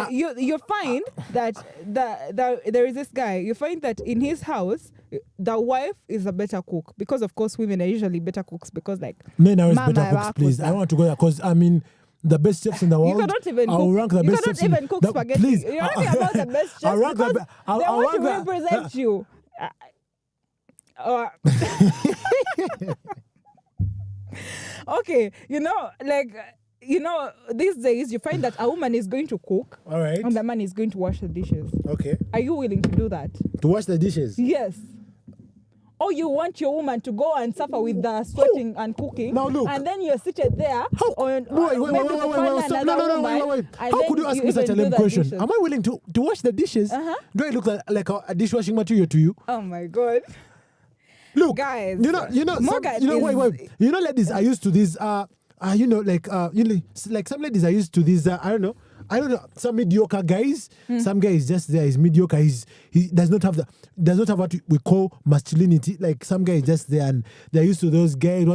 A: You find that there is this guy. You find that in his house, the wife is a better cook because, of course, women are usually better cooks because, like,
B: men are better cooks, please. I want to go there because I mean, the best chefs in the world.
A: You cannot even
B: I'll
A: cook.
B: rank the
A: You
B: best
A: cannot
B: chefs
A: even cook spaghetti.
B: Please,
A: You're talking about the best chefs
B: I'll rank
A: because
B: the,
A: they want to represent you. Okay, these days you find that a woman is going to cook,
B: all right,
A: and the man is going to wash the dishes.
B: Okay.
A: Are you willing to do that?
B: To wash the dishes?
A: Yes. Or you want your woman to go and suffer with the sweating and cooking,
B: now look,
A: and then you're seated there.
B: Wait. How could you ask me such a lame question? Am I willing to wash the dishes? Do I look like a dishwashing material to you?
A: Oh my God.
B: Look,
A: guys,
B: wait. You know, ladies are used to this. Like some ladies are used to this. I don't know. Some mediocre guys. Some guy is just there. He's mediocre. He does not have what we call masculinity. Like some guy is just there, and they're used to those guys.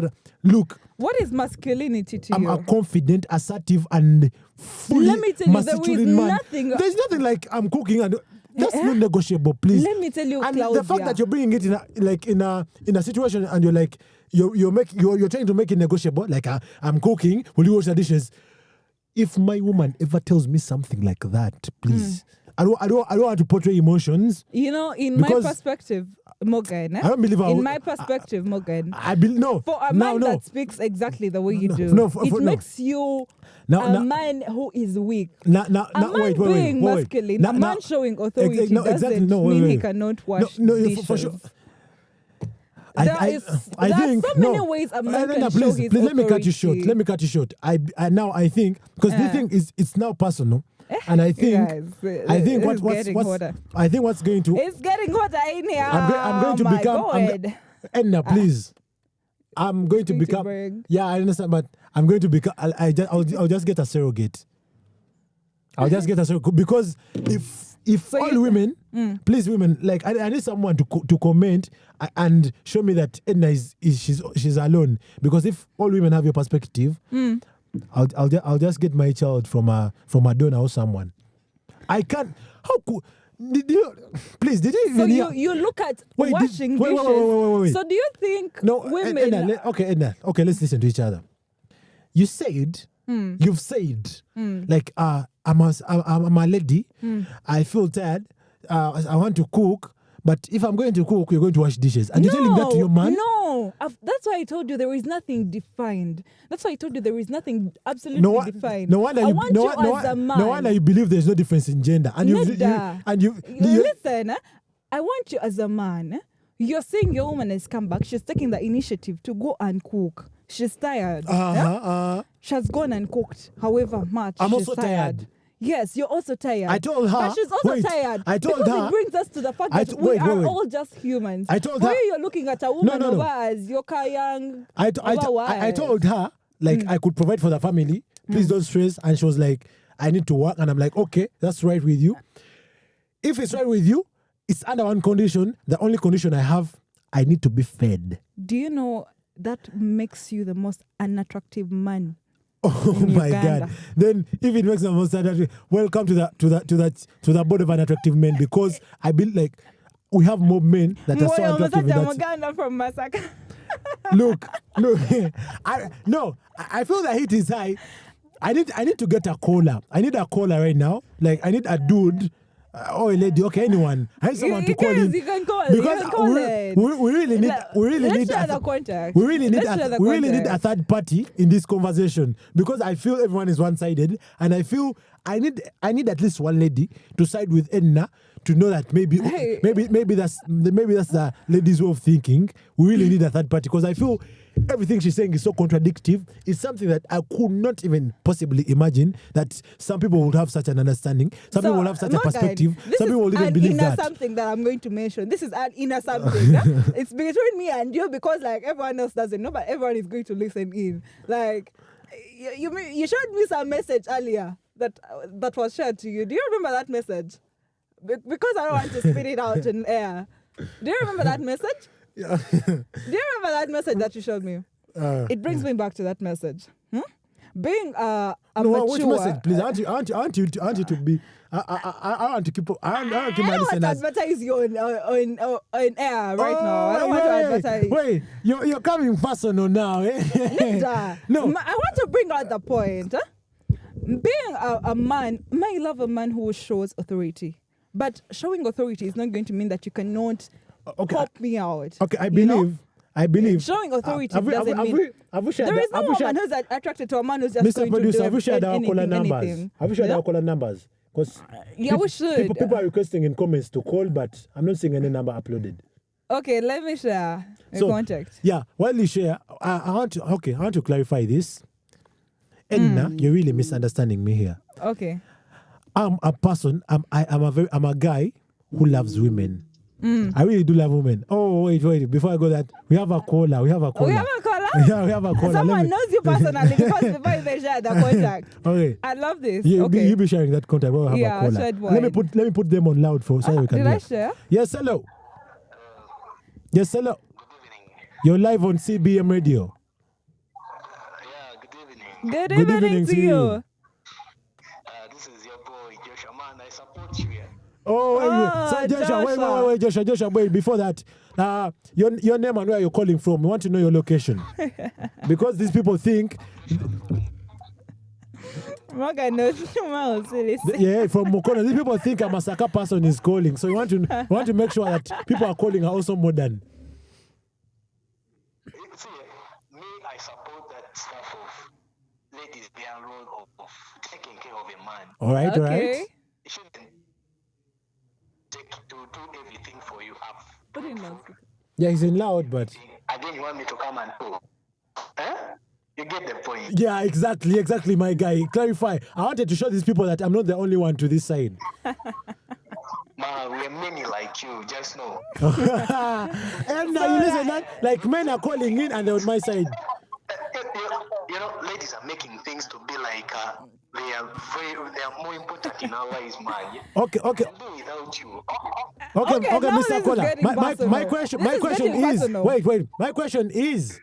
B: Look.
A: What is masculinity to you?
B: I'm a confident, assertive, and fully
A: Let me tell you,
B: masculine man. There's nothing like I'm cooking and. That's not negotiable, please.
A: Let me tell you,
B: and
A: Claudia.
B: the fact that you're bringing it in a situation and you're like you're trying to make it negotiable, like I'm cooking, will you wash the dishes? If my woman ever tells me something like that, please, I don't want to portray emotions.
A: You know, in my perspective, Morgan.
B: I don't believe
A: my perspective, Morgan.
B: No.
A: For a man that speaks exactly the way you do, it makes you a man who is weak.
B: Wait.
A: Masculine, a man showing authority doesn't mean he cannot wash dishes.
B: For sure.
A: There are so many ways a man can show his authority.
B: Let me cut you short. I think because this thing it's now personal. And I think what's going to
A: it's getting hotter in here.
B: I'm going to become Edna, please. I'm going to become. Yeah, I understand, but I'm going to become. I'll just get a surrogate. I'll just get a surrogate because if all women, please women, like I need someone to comment and show me that Edna she's alone. Because if all women have your perspective, I'll just get my child from a donor or someone. I can't. How could? Did you even hear?
A: You look at washing dishes. Wait. So do you think women?
B: Edna, okay, let's listen to each other. You said, you've said, like I'm a lady. I feel tired. I want to cook. But if I'm going to cook, you're going to wash dishes. And you're telling that to your man?
A: No. That's why I told you there is nothing defined. That's why I told you there is nothing absolutely defined.
B: No wonder you believe there's no difference in gender. And
A: listen, I want you as a man. You're saying your woman has come back. She's taking the initiative to go and cook. She's tired. She has gone and cooked. However much
B: I'm
A: she's
B: also tired.
A: Yes, you're also tired.
B: I told her.
A: But she's also tired. It brings us to the fact that we are all just humans.
B: I told her.
A: Why you're looking at a woman over as you're young.
B: I told her, like, I could provide for the family. Please don't stress. And she was like, I need to work. And I'm like, okay, that's right with you. If it's right with you, it's under one condition. The only condition I have, I need to be fed.
A: Do you know that makes you the most unattractive man?
B: Oh my God! Then, if it makes them most attractive, welcome to the board of unattractive men. Because I believe like we have more men that are so attractive.
A: Uganda from Masaka.
B: Look. I feel the heat is high. I need to get a caller. I need a caller right now. Like I need a dude Oh, a lady. Okay, anyone. I need someone to call in.
A: You can call.
B: Because
A: You can call it.
B: we really need. We really
A: Let's
B: need.
A: share the contact.
B: We really need.
A: Let's share the
B: We really need a
A: contact.
B: third party in this conversation because I feel everyone is one-sided, and I feel I need at least one lady to side with Edna to know that maybe that's the lady's way of thinking. We really need a third party because I feel everything she's saying is so contradictory. It's something that I could not even possibly imagine that some people would have such an understanding. Some people will have such a perspective. Some people will even believe that.
A: This is something that I'm going to mention. This is an inner something. Yeah? It's between me and you because like everyone else doesn't know, but everyone is going to listen in. Like you showed me some message earlier that was shared to you. Do you remember that message? Because I don't want to spit it out in air. Do you remember that message?
B: Yeah.
A: Do you remember that message that you showed me? It brings me back to that message. Being a mature.
B: Which message, please? I want you to be. I want to keep. I want my
A: want to
B: listeners.
A: advertise you on air right now. I don't want to advertise.
B: Wait, you're coming personal now.
A: Linda,
B: No.
A: I want to bring out the point. Being a man, may love a man who shows authority. But showing authority is not going to mean that you cannot pop me out.
B: Okay, I believe.
A: Showing authority doesn't mean...
B: There
A: is no woman who's attracted to a man who's just
B: Mr.
A: going
B: Producer,
A: to do
B: have you shared our caller numbers?
A: anything.
B: Have you shared our caller numbers? Because
A: yeah, we should.
B: People are requesting in comments to call, but I'm not seeing any number uploaded.
A: Okay, let me share the contact.
B: Yeah, while you share, I want to clarify this. Edna, you're really misunderstanding me here.
A: Okay.
B: I'm a person. I'm a guy who loves women. I really do love women. Oh wait! Before I go that, we have a caller.
A: We have a caller.
B: Yeah, we have a caller.
A: Someone knows you personally because before they share the contact.
B: Okay.
A: I love this.
B: You
A: okay.
B: be sharing that contact. We'll have a caller.
A: Shared one.
B: Let me put them on loud for so we can
A: did
B: hear.
A: I share?
B: Yes, hello. Yes, hello.
C: Good evening.
B: You're live on CBM Radio.
C: Yeah, good evening.
A: Good evening to you.
C: This is your boy, Joshua. Man, I support you here.
B: Oh, wait. So Joshua, wait. Before that, your name and where you're calling from. We want to know your location. Because these people think...
A: Morgan knows
B: Yeah, from Mukono. These people think a Masaka person is calling. So we want to make sure that people are calling are also modern.
C: See, me, I support that stuff of ladies their role of taking care of a man.
B: All right, all right.
C: You shouldn't take to do everything for you up.
A: Put in loud.
B: Yeah, he's in loud, but...
C: Again, you want me to come and go? Huh? You get the point.
B: Yeah, exactly, my guy. Clarify. I wanted to show these people that I'm not the only one to this side.
C: Man, we're many like you, just know.
B: And now you listen, that like men are calling in and they're on my side.
C: You know, ladies are making things to be like they are more important in our lives, man.
B: Okay.
C: We'll do without you.
B: Okay,
A: now
B: Mr.
A: this is
B: Kola.
A: getting
B: My
A: personal.
B: question
A: This is getting
B: is
A: personal.
B: wait. My question is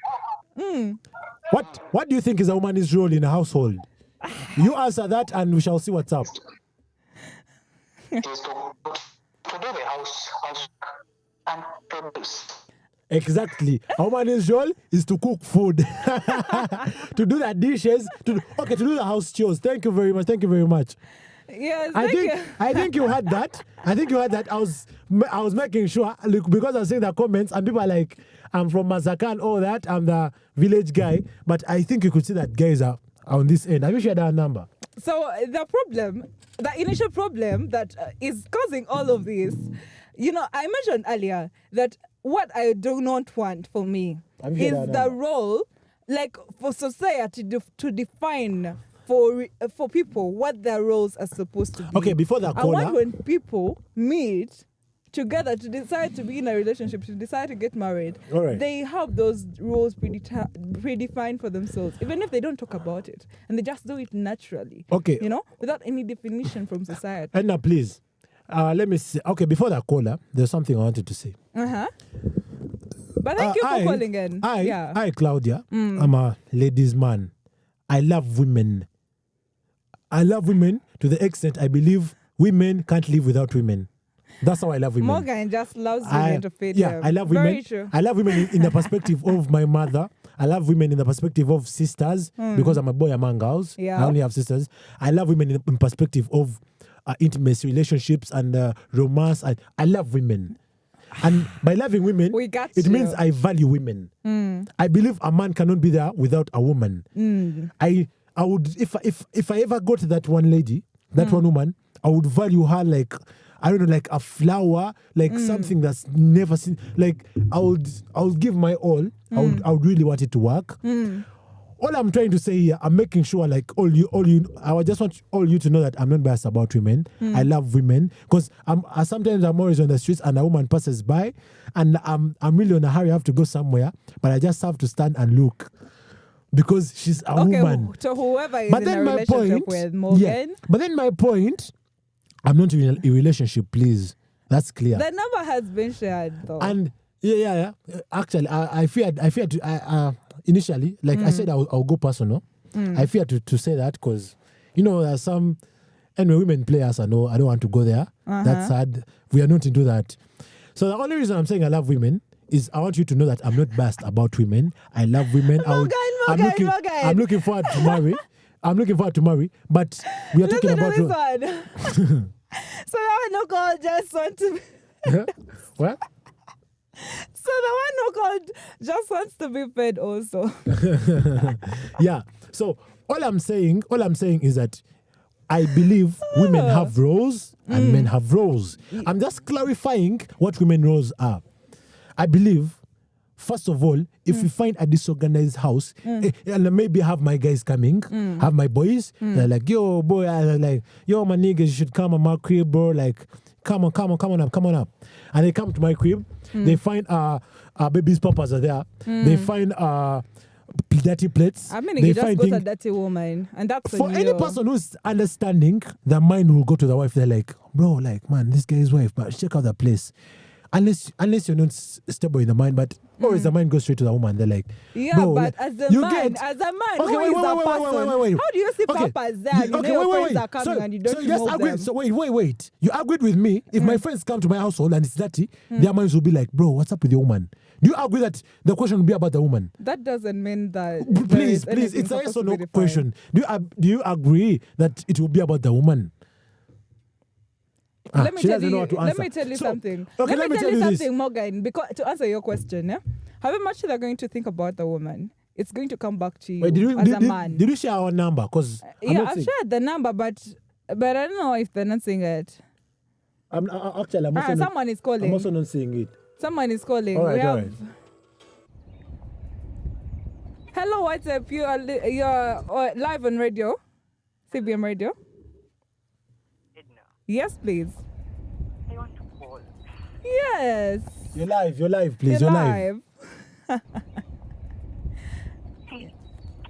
B: what do you think is a woman's role in a household? You answer that and we shall see what's up.
C: Is to do the house and produce.
B: Exactly. A woman's role is to cook food, to do the dishes, to do the house chores. Thank you very much.
A: Yes,
B: I think you had that. I was making sure, look, because I was seeing the comments and people are like, I'm from Masaka and all that. I'm the village guy, but I think you could see that guys are on this end. Have you shared our number?
A: So the initial problem that is causing all of this, I mentioned earlier that what I do not want for me is the role, like for society to define for people what their roles are supposed to be.
B: Okay, before that
A: I
B: caller.
A: want when people meet together to decide to be in a relationship, to decide to get married,
B: All right.
A: they have those roles predefined for themselves, even if they don't talk about it, and they just do it naturally.
B: Okay.
A: Without any definition from society.
B: And now, please, let me see. Okay, before that caller, there's something I wanted to say.
A: But thank you for calling in.
B: Hi, Claudia. I'm a ladies' man. I love women. I love women to the extent I believe women can't live without women. That's how I love women.
A: Morgan just loves women to feed him.
B: I love women.
A: Very true.
B: I love women in the perspective of my mother. I love women in the perspective of sisters because I'm a boy among girls.
A: Yeah.
B: I only have sisters. I love women in perspective of intimacy, relationships, and romance. I love women. And by loving women, it means I value women. I believe a man cannot be there without a woman. I would, if I ever got that one lady, that one woman, I would value her like, I don't know, like a flower, like something that's never seen. Like I would give my all. I would really want it to work. All I'm trying to say here, I'm making sure, like all you, I just want all you to know that I'm not biased about women. I love women because sometimes I'm always on the streets and a woman passes by, and I'm really in a hurry. I have to go somewhere, but I just have to stand and look because she's a woman.
A: So whoever is in a relationship with Morgan.
B: But then my point, I'm not in a relationship. Please, that's clear.
A: The number has been shared, though.
B: And yeah. Actually, I feared initially, like I said, I'll go personal. I fear to say that because, there's some, anyway, women play us. I know, I don't want to go there. That's sad. We are not into that. So the only reason I'm saying I love women is I want you to know that I'm not biased about women. I love women.
A: Morgan.
B: I'm looking forward to marry. But we are talking about...
A: this one. So the one who called just want to...
B: What?
A: So the one who called just wants to be paid also.
B: Yeah. So all I'm saying is that I believe women have roles and men have roles. I'm just clarifying what women roles are. I believe, first of all, if we find a disorganized house, and maybe have my guys coming, have my boys, they're like, yo, boy, like, yo, my niggas, you should come on my crib, bro. Like, come on up. And they come to my crib, they find baby's papas are there. They find dirty plates.
A: I mean,
B: they
A: you just
B: find
A: got a dirty woman, and that's
B: for any person who's understanding, their mind will go to the wife. They're like, bro, like, man, this guy's wife, but check out the place. Unless you're not stable in the mind, but always the mind goes straight to the woman. They're like,
A: yeah,
B: bro,
A: but as a man, who is a person?
B: Wait.
A: How do you see papas there? You know your friends are coming and you don't remove them.
B: So wait. You agreed with me. If my friends come to my household and it's dirty, their minds will be like, bro, what's up with your woman? Do you agree that the question will be about the woman?
A: That doesn't mean that.
B: Please, it's a yes or no question. Do you agree that it will be about the woman?
A: Let me tell you something.
B: Okay,
A: let me tell you something,
B: this.
A: Morgan, because to answer your question, however much they're going to think about the woman, it's going to come back to you as a man.
B: Did you share our number? Because
A: I've shared the number, but I don't know if they're not seeing it. Someone is calling.
B: I'm also not seeing it.
A: Someone is calling.
B: All right.
A: Hello, what's up? You're live on radio, CBM Radio.
D: Edna,
A: Yes, please.
D: I want to call.
A: Yes.
B: You're live, please.
A: You're
B: live.
D: Please,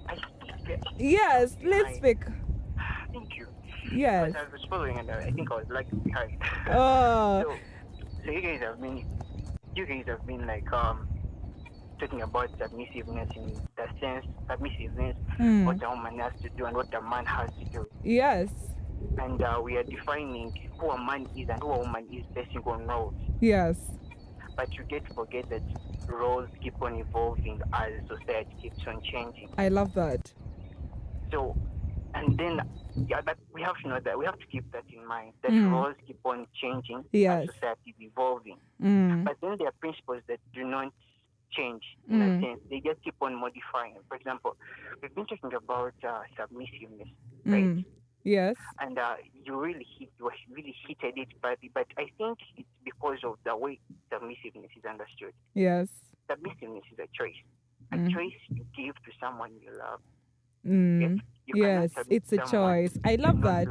D: I speak.
A: Yes, let's speak.
D: Thank you.
A: Yes.
D: Because I was following and I think I was lagging behind.
A: Oh.
D: So you guys have been like talking about submissiveness in the sense what a woman has to do and what a man has to do.
A: Yes.
D: And we are defining who a man is and who a woman is based on roles.
A: Yes.
D: But you get to forget that roles keep on evolving as society keeps on changing.
A: I love that.
D: So, and then, but we have to know that, we have to keep that in mind, that roles keep on changing
A: Yes.
D: as society is evolving. But then there are principles that do not change in a sense. They just keep on modifying. For example, we've been talking about submissiveness, right?
A: Yes.
D: And you really heated it, but I think it's because of the way submissiveness is understood.
A: Yes.
D: Submissiveness is a choice. A choice you give to someone you love.
A: Yes, it's a choice. I love that.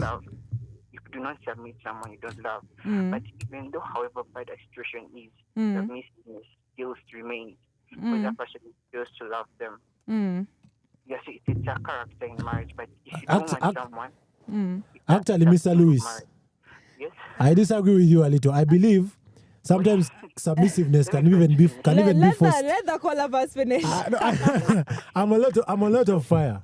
D: You do not submit someone you don't love. But even though, however bad a situation is, submissiveness still remains because that person feels to love them. Yes, it's a character in marriage, but if you don't want someone...
B: Actually, Mr. Lewis,
D: yes?
B: I disagree with you a little. I believe sometimes submissiveness can even be forced.
A: Let the caller first finish.
B: I'm a lot of fire.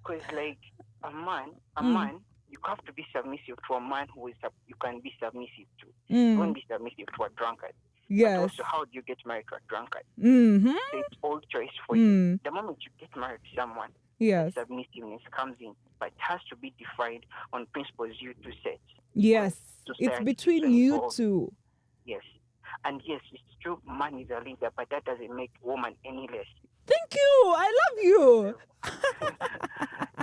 D: Because like a man, you have to be submissive to a man who is you can be submissive to. You won't be submissive to a drunkard.
A: Yes.
D: But also, how do you get married to a drunkard?
A: Mm-hmm.
D: So it's all choice for you. The moment you get married to someone,
A: yes,
D: submissiveness comes in, but it has to be defined on principles you two set.
A: Yes. It's
D: society
A: between
D: to
A: you
D: involve.
A: two.
D: Yes. And yes, it's true, man is a leader, but that doesn't make woman any less.
A: Thank you. I love you.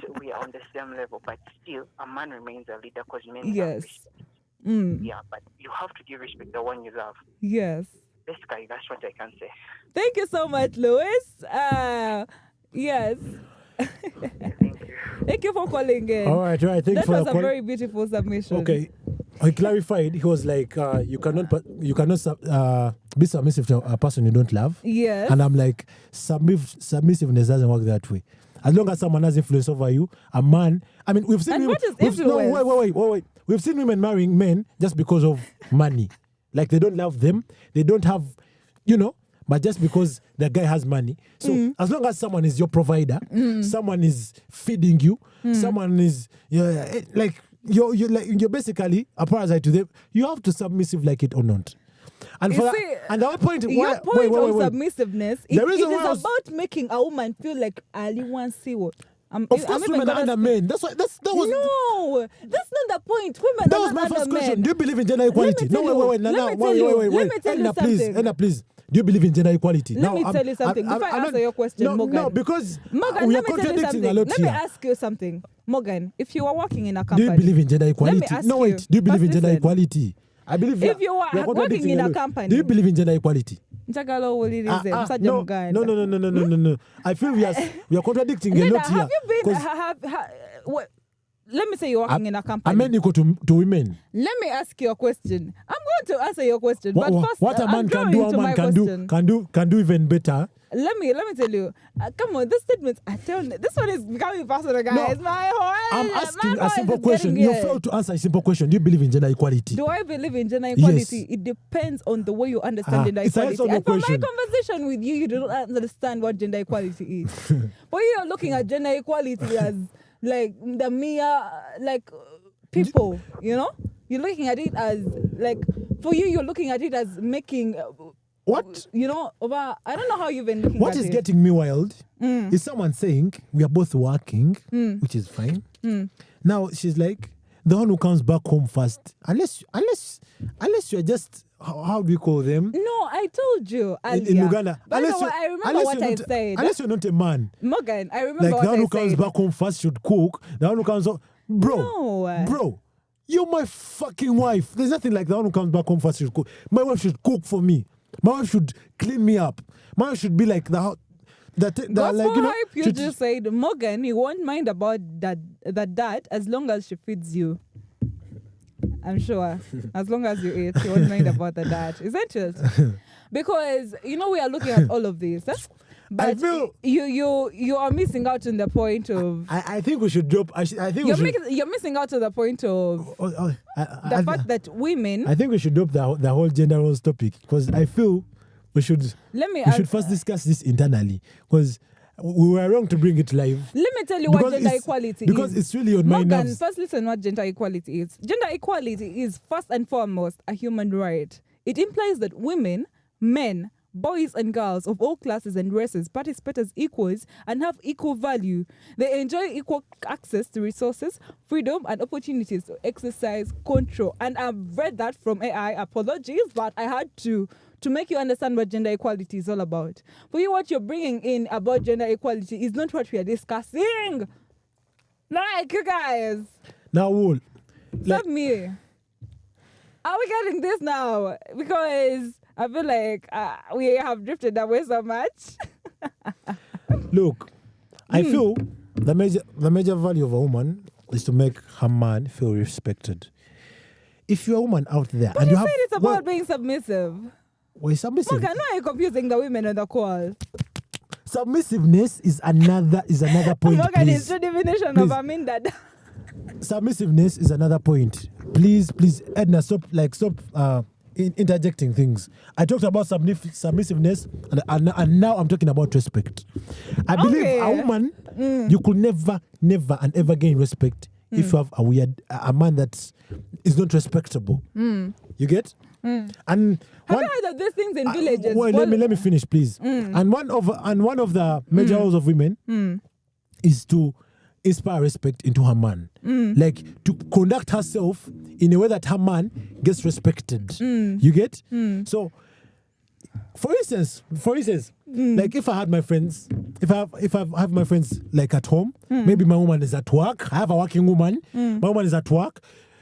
D: So we are on the same level, but still, a man remains a leader because men love
A: Yes.
D: respect.
A: Mm.
D: Yeah, but you have to give respect to the one you love.
A: Yes.
D: Basically, that's what I can say.
A: Thank you so much, Louis. Yes.
D: Thank you.
A: Thank you for calling in.
B: All right. Thank you
A: That
B: for
A: was
B: the
A: a
B: call.
A: very beautiful submission.
B: Okay. He clarified. He was like, you cannot be submissive to a person you don't love.
A: Yes.
B: And I'm like, submissiveness doesn't work that way. As long as someone has influence over you, a man. I mean, we've seen.
A: And what is
B: we've, no,
A: influence?
B: wait. We've seen women marrying men just because of money. Like they don't love them. They don't have, but just because the guy has money. So as long as someone is your provider, someone is feeding you, someone is you're basically a parasite to them. You have to submissive like it or not. And
A: You
B: for
A: see,
B: and our point,
A: Your point
B: wait.
A: of submissiveness,
B: The
A: it
B: reason
A: is
B: why I was-
A: about making a woman feel like Ali wants see what.
B: Of course, women are under men. That was
A: No, that's not the point. Women
B: that
A: are
B: was my
A: not
B: first
A: under
B: question.
A: men.
B: Do you believe in gender equality?
A: tell you-
B: Wait.
A: let me tell
B: Wait.
A: you- let me tell you something.
B: Edna, please. Do you believe in gender equality?
A: Let me tell you something. Before I answer your question, Morgan.
B: No, because
A: Morgan,
B: we are
A: let me tell you
B: contradicting
A: something.
B: a lot
A: Let me
B: here.
A: ask you something. Morgan, if you are working in a
B: Do
A: company,
B: you believe in gender equality?
A: ask
B: No, wait.
A: you.
B: Do you believe in
A: First
B: gender
A: listen.
B: equality? I believe
A: If you are
B: we
A: working
B: contradicting
A: in a
B: lot.
A: company-
B: Do you believe in gender equality?
A: Njagala ulirize, msajja
B: No.
A: Muganda.
B: No. I feel we are contradicting a
A: Nina,
B: lot here.
A: have you been?
B: 'Cause
A: Let me say you're working in a company.
B: are men equal to women?
A: Let me ask you a question. I'm going to answer your question,
B: What,
A: but first,
B: what a
A: I'm
B: man can
A: drawing
B: do, a
A: to my
B: man can
A: question.
B: can do even better.
A: Let me tell you. Come on, this statement. I tell you, this one is becoming personal, guys. My whole,
B: I'm
A: my
B: asking a
A: voice
B: simple
A: is
B: question.
A: getting
B: You
A: here.
B: failed to answer a simple question. Do you believe in gender equality?
A: Do I believe in gender equality?
B: Yes.
A: It depends on the way you understand gender
B: it's a yes
A: equality.
B: or no
A: And from my
B: question.
A: conversation with you, you do not understand what gender equality is. But you're looking at gender equality as like the mere people, You're looking at it as like for you're looking at it as making
B: What?
A: I don't know how you've been looking
B: What
A: at
B: is
A: it.
B: getting me wild is someone saying we are both working, which is fine. Now she's like the one who comes back home first, unless you're just how do we call them
A: No, I told you earlier.
B: in Uganda?
A: But you know what? I remember what I said.
B: Unless you're not a man,
A: Morgan, I remember
B: like
A: what
B: the one
A: I
B: who comes
A: said.
B: back home first should cook. The one who comes home, bro, you're my fucking wife. There's nothing like the one who comes back home first should cook. My wife should cook for me. My wife should clean me up. My wife should be like
A: Gospel hype, you just said, Morgan, you won't mind about that as long as she feeds you. I'm sure. As long as you eat, she won't mind about that. Isn't it? Because, we are looking at all of this. But
B: I feel
A: you are missing out on the point of...
B: I think we should drop. I think
A: You're missing out on the point of the fact that women...
B: I think we should drop the whole gender roles topic because I feel we should first discuss this internally because we were wrong to bring it live.
A: Let me tell you what gender equality is.
B: Because it's really on my
A: Morgan,
B: nerves.
A: first listen what gender equality is. Gender equality is first and foremost a human right. It implies that women, men, boys and girls of all classes and races participate as equals and have equal value. They enjoy equal access to resources, freedom, and opportunities to exercise control. And I've read that from AI. Apologies, but I had to make you understand what gender equality is all about. For you, what you're bringing in about gender equality is not what we are discussing. Like, you guys.
B: Now, Wool.
A: Stop me. Are we getting this now? Because I feel like we have drifted away so much.
B: Look, I feel the major value of a woman is to make her man feel respected. If you're a woman out there
A: But
B: and
A: you
B: you
A: said
B: have
A: it's about being submissive.
B: submissive.
A: Morgan, why are you confusing the women on the call?
B: Submissiveness is another point.
A: Morgan
B: please.
A: is the definition
B: Please.
A: of a mean dad.
B: Submissiveness is another point. Please, Edna, stop interjecting things. I talked about submissiveness, and now I'm talking about respect. I believe a woman, you could never and ever gain respect if you have a man that is not respectable. You get? And
A: Have you heard of these things in villages?
B: Let me finish, please. And one of the major roles of women is to inspire respect into her man. Like to conduct herself in a way that her man gets respected. You get? So, for instance, like if I had my friends, if I have my friends like at home, maybe my woman is at work. I have a working woman. My woman is at work.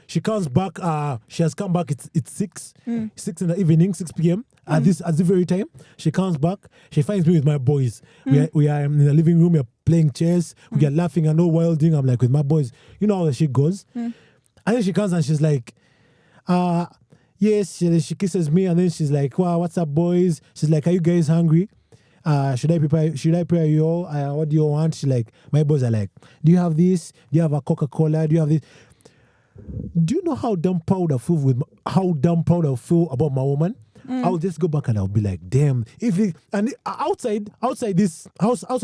B: She comes back. She has come back. It's 6 in the evening, 6 p.m. At the very time she comes back. She finds me with my boys. We are in the living room. We are playing chess. We are laughing and all wilding. I'm like with my boys. You know how the shit goes. And then she comes and she's like, yes. She kisses me and then she's like, wow, what's up, boys? She's like, are you guys hungry? Should I prepare you all? What do you want? She's like, my boys are like, do you have this? Do you have a Coca-Cola? Do you have this? Do you know how damn proud I feel about my woman? I'll just go back and I'll be like, damn. Outside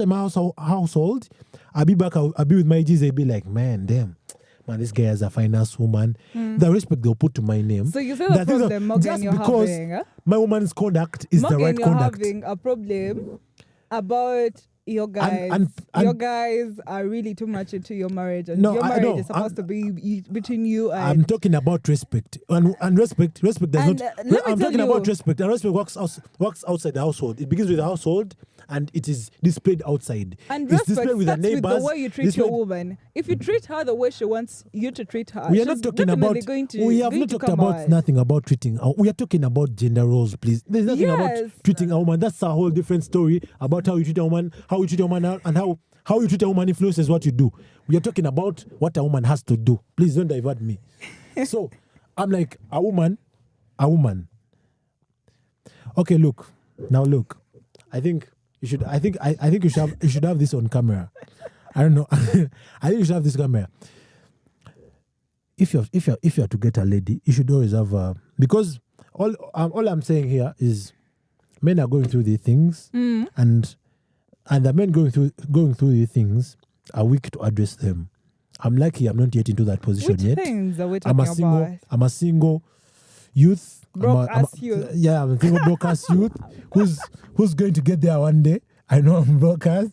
B: my household, I'll be with my G's. They'll be like, man, damn. Man, this guy has a finance woman. The respect they'll put to my name.
A: So you feel the problem, Morgan,
B: just
A: you're
B: because
A: having,
B: my woman's conduct is
A: Morgan,
B: the right
A: you're
B: conduct.
A: having a problem about your guys.
B: And
A: your guys are really too much into your marriage, and your marriage is supposed to be between you and.
B: I'm talking about respect, and respect does
A: and,
B: not.
A: I'm
B: talking about respect, and respect works outside the household. It begins with the household, and it is displayed outside.
A: And
B: it's
A: respect
B: displayed with the
A: starts
B: neighbors.
A: with the way you treat your woman. If you treat her the way she wants you to treat her,
B: We are not talking about. We have not talked about nothing about treating. We are talking about gender roles, please. There's nothing about treating a woman. That's a whole different story about how you treat a woman, how you treat a woman, and how you treat a woman influences what you do. We are talking about what a woman has to do. Please don't divert me. So I'm like a woman. Okay, look. I think you should. I think you should have this on camera. I don't know. I think you should have this camera. If you're to get a lady, you should always have because all I'm saying here is men are going through these things and the men going through these things are weak to address them. I'm lucky I'm not yet into that position yet.
A: Which things are we talking about?
B: I'm a single youth.
A: Youth.
B: Yeah, I'm a single broadcast youth who's going to get there one day. I know I'm broadcast.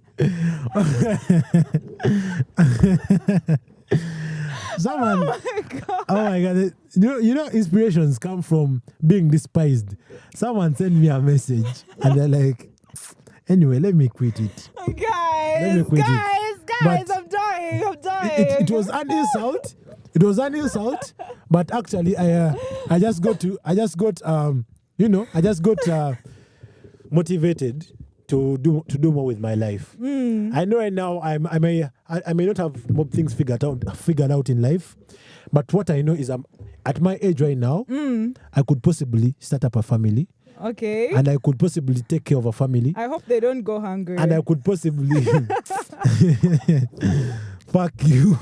B: Someone, oh my God! You know, inspirations come from being despised. Someone sent me a message, and they're like, "Anyway, let me quit it."
A: Guys, I'm dying.
B: It was an insult. It was an insult, but actually, I just got motivated to do more with my life. I know right now I may not have more things figured out in life, but what I know is I'm at my age right now. I could possibly start up a family.
A: Okay.
B: And I could possibly take care of a family.
A: I hope they don't go hungry.
B: And I could possibly fuck you.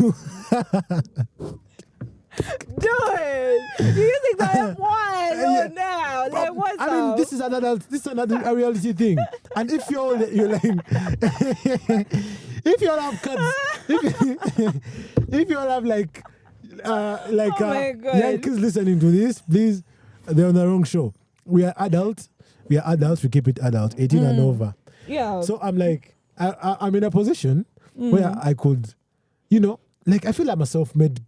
A: Do it. Do you think that I'm one now? Like, what's
B: I mean,
A: up?
B: this is another reality thing. And if you're like, if you all have kids, if you all have like young kids listening to this, please, they're on the wrong show. We are adults. We keep it adult, 18 and over.
A: Yeah.
B: So I'm like, I'm in a position where I could, I feel I'm a self-made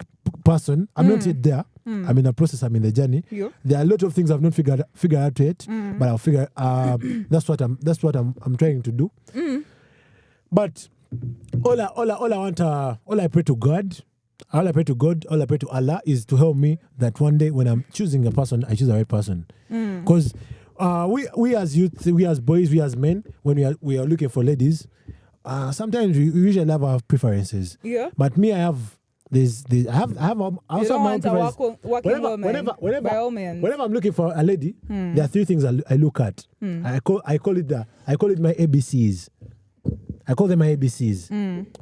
B: person. I'm not yet there. I'm in a process. I'm in the journey.
A: Yeah.
B: There are a lot of things I've not figured out yet, but I'll figure. That's what I'm trying to do. But all I pray to God. All I pray to Allah is to help me that one day when I'm choosing a person, I choose the right person. Because we as youth, we as boys, we as men, when we are looking for ladies, sometimes we usually have our preferences. Yeah. But me, I have also my preferences. Whenever I'm looking for a lady, there are three things I look at. I call it my ABCs. I call them my ABCs.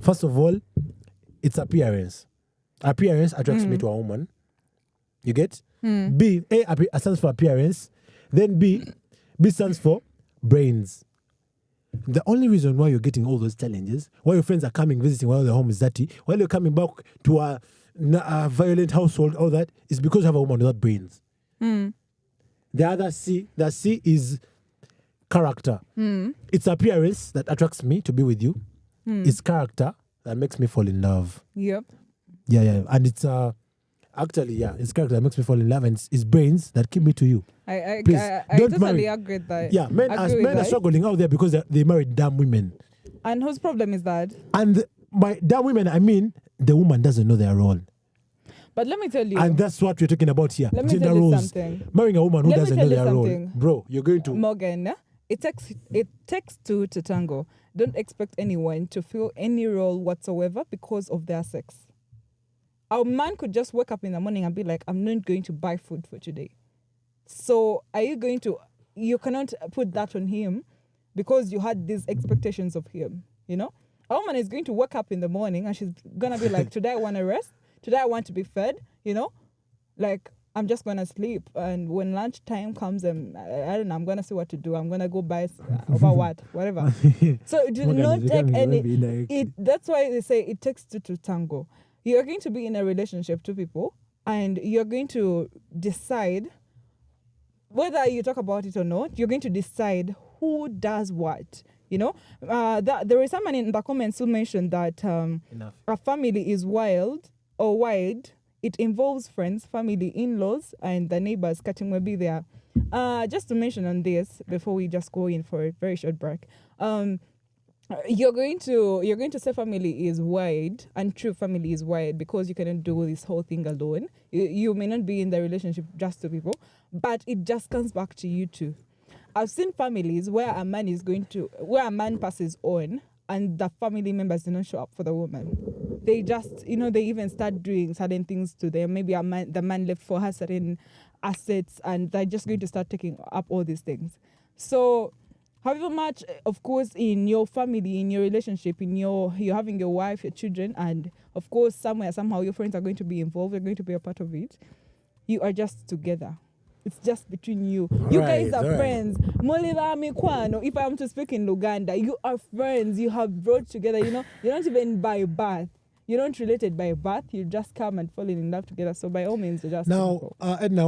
B: First of all, it's appearance. Appearance attracts me to a woman. You get? B, A stands for appearance. Then B stands for brains. The only reason why you're getting all those challenges, why your friends are coming visiting while the home is dirty, while you're coming back to a violent household, all that, is because you have a woman without brains. The other C is character. It's appearance that attracts me to be with you. It's character that makes me fall in love.
A: Yep.
B: Yeah. And it's actually, it's character that makes me fall in love, and it's brains that keep me to you. Please,
A: I
B: don't
A: totally
B: marry.
A: agree with that.
B: Yeah, men are struggling out there because they marry damn women.
A: And whose problem is that?
B: And by damn women, I mean the woman doesn't know their role.
A: But let me tell you.
B: And that's what we're talking about here.
A: Let me
B: Gender
A: tell you
B: roles.
A: something.
B: Marrying a woman who
A: Let me
B: doesn't
A: tell
B: know
A: you
B: their role.
A: something.
B: Bro, you're going to...
A: Morgan, it takes two to tango. Don't expect anyone to fill any role whatsoever because of their sex. A man could just wake up in the morning and be like, I'm not going to buy food for today. So are you going to... You cannot put that on him because you had these expectations of him, you know? A woman is going to wake up in the morning and she's going to be like, today I want to rest. Today I want to be fed, you know? Like, I'm just going to sleep. And when lunchtime comes, and I don't know, I'm going to see what to do. I'm going to go buy over what, whatever. So do not take any... That's why they say it takes two to tango. You're going to be in a relationship, two people, and you're going to decide, whether you talk about it or not, you're going to decide who does what. You know, there is someone in the comments who mentioned that a family is wild or wide. It involves friends, family, in-laws, and the neighbors. Cutting will be there. Just to mention on this before we just go in for a very short break. You're going to say family is wide, and true family is wide because you cannot do this whole thing alone. You may not be in the relationship just two people, but it just comes back to you two. I've seen families where a man passes on and the family members do not show up for the woman. They just, they even start doing certain things to them. Maybe the man left for her certain assets and they're just going to start taking up all these things. So however much, of course, in your family, in your relationship, you're having your wife, your children, and of course, somehow your friends are going to be involved, they're going to be a part of it. You are just together. It's just between you. You guys are friends. If I'm to speak in Luganda, you are friends. You have brought together, you're not even by birth. You're not related by birth. You just come and fall in love together. So by all means, you're just
B: now, Edna,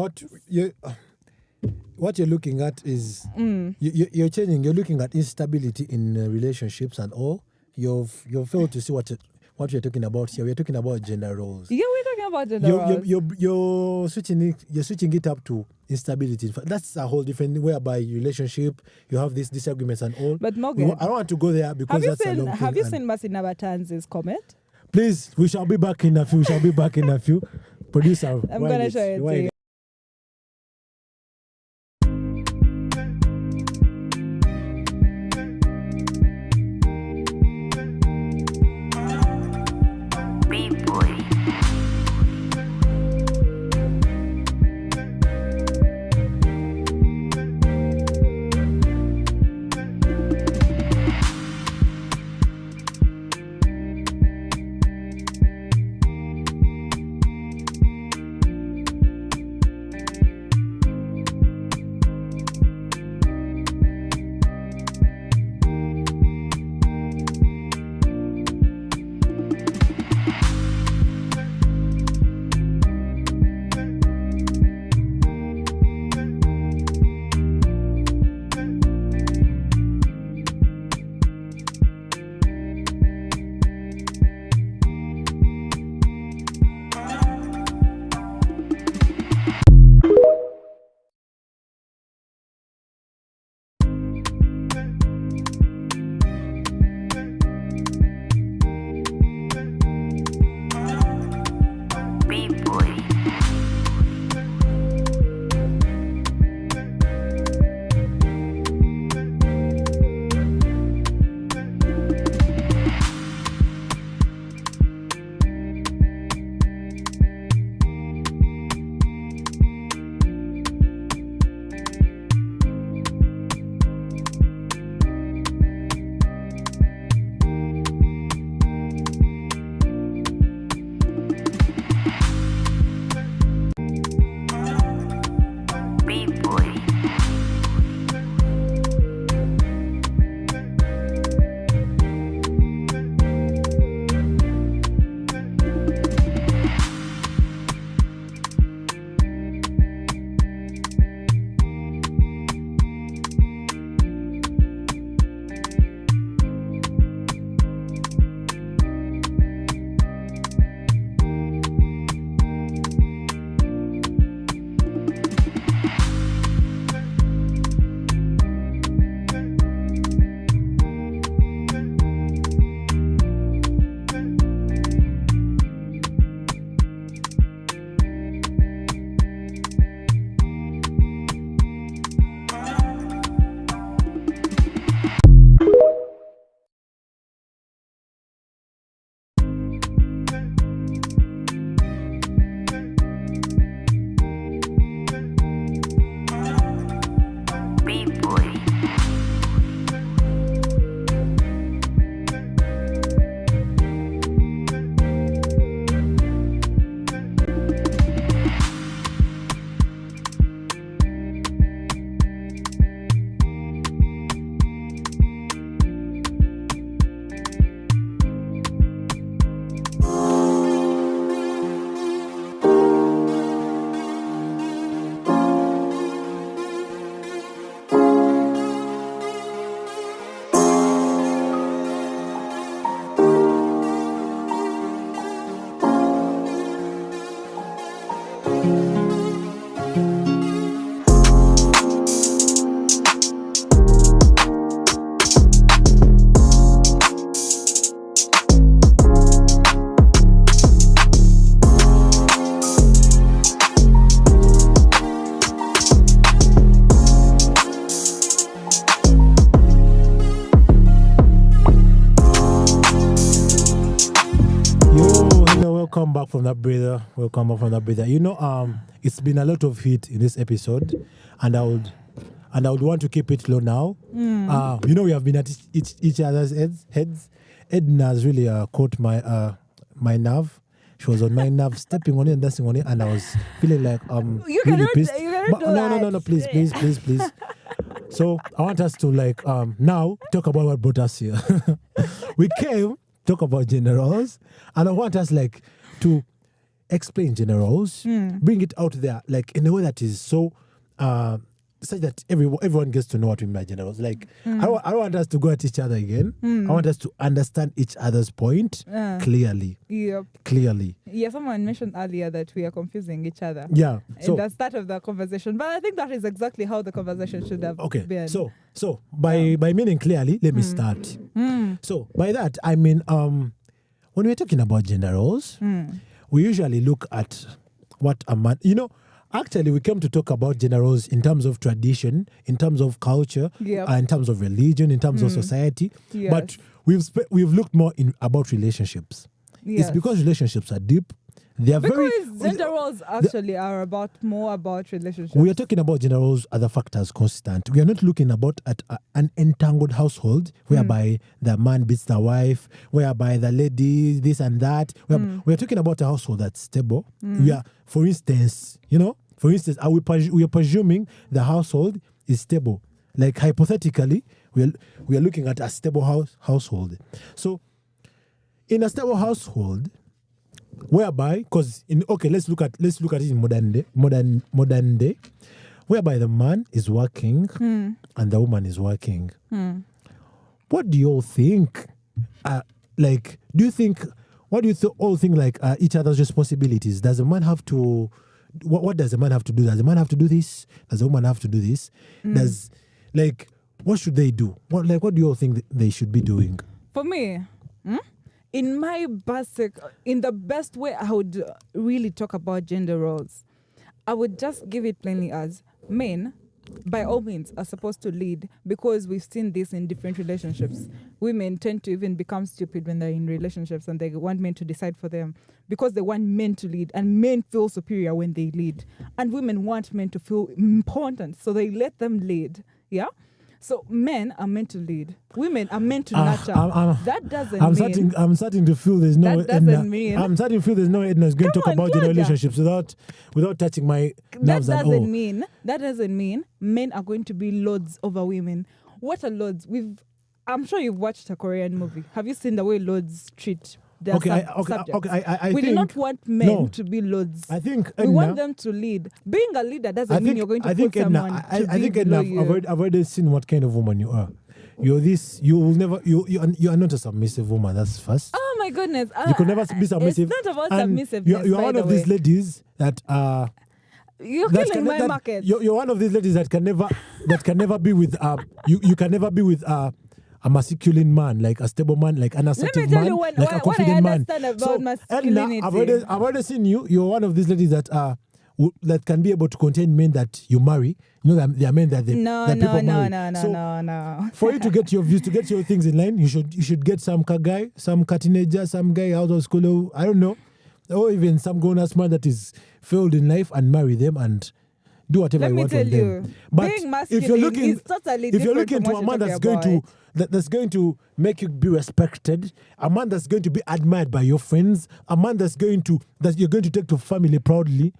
B: what you're looking at is you're changing. You're looking at instability in relationships and all. You've failed to see what we're talking about here. We're talking about gender roles.
A: Yeah, we're talking about gender roles.
B: You're switching it up to instability. That's a whole different whereby relationship. You have these disagreements and all.
A: But Morgan,
B: I don't want to go there because that's a long thing.
A: Have you seen Masina Batanzi's comment?
B: Please, we shall be back in a few. Producer,
A: I'm going to show it to you.
B: Welcome back from that breather. You know, it's been a lot of heat in this episode, and I would want to keep it low now. You know, we have been at each other's heads. Edna has really caught my nerve. She was on my nerve, stepping on it and dancing on it, and I was feeling like
A: You
B: really
A: cannot,
B: pissed.
A: you cannot
B: But
A: do that.
B: no, please. So I want us to like now talk about what brought us here. We came talk about generals, and I want us like to explain generals, bring it out there like in a way that is so such that everyone gets to know what we mean by generals. Like I want us to go at each other again. I want us to understand each other's point clearly.
A: Yep.
B: Clearly.
A: Yeah, someone mentioned earlier that we are confusing each other.
B: Yeah.
A: In
B: So
A: the start of the conversation. But I think that is exactly how the conversation should have been.
B: So by meaning clearly, let me start. So by that I mean when we're talking about generals, we usually look at what a man, you know, actually we came to talk about generals in terms of tradition, in terms of culture, in terms of religion, in terms of society.
A: Yes.
B: But we've looked more about relationships.
A: Yes.
B: It's because relationships are deep. They are
A: Because
B: very
A: gender roles actually are more about relationships.
B: we are talking about gender roles, other factors constant. We are not looking at an entangled household whereby the man beats the wife, whereby the lady this and that. We are talking about a household that's stable. We are, for instance, we are presuming the household is stable. Like hypothetically, we are looking at a stable household. So, in a stable household, whereby, let's look at it in modern day, whereby the man is working and the woman is working. What do you all think? What do you all think like each other's responsibilities? Does the man have to? What does the man have to do? Does the man have to do this? Does the woman have to do this? What should they do? What do you all think they should be doing?
A: For me, in the best way I would really talk about gender roles, I would just give it plainly as men, by all means, are supposed to lead, because we've seen this in different relationships. Women tend to even become stupid when they're in relationships and they want men to decide for them because they want men to lead, and men feel superior when they lead. And women want men to feel important, so they let them lead. Yeah? So men are meant to lead. Women are meant to nurture. That doesn't mean...
B: I'm starting to feel there's no...
A: That doesn't mean...
B: I'm starting to feel there's no Edna is going to talk about gender
A: Claudia.
B: relationships without touching my nerves at all.
A: That doesn't mean men are going to be lords over women. What are lords? I'm sure you've watched a Korean movie. Have you seen the way lords treat their subjects? We do not want men to be lords.
B: I think
A: we want them to lead. Being a leader doesn't mean you're going to put someone
B: I think Edna, I've already seen what kind of woman you are. You are not a submissive woman, that's first.
A: Oh my goodness.
B: You could never be submissive.
A: It's not about
B: and
A: submissiveness.
B: You're one of these ladies that
A: you're killing my market.
B: You're one of these ladies that can never be with you can never be with a masculine man, like a stable man, like an assertive man, like a confident man.
A: What I understand about masculinity.
B: Edna, I've already seen you. You're one of these ladies that that can be able to contain men that you marry. You know that there are men that people marry.
A: No.
B: For you to get your views, to get your things in line, you should get some guy, some teenager, some guy out of school. I don't know, or even some grown-ass man that is failed in life, and marry them and do whatever you want with them.
A: But being masculine is totally different.
B: If you're looking to a man that's going to make you be respected, a man that's going to be admired by your friends, a man that you're going to take to family proudly,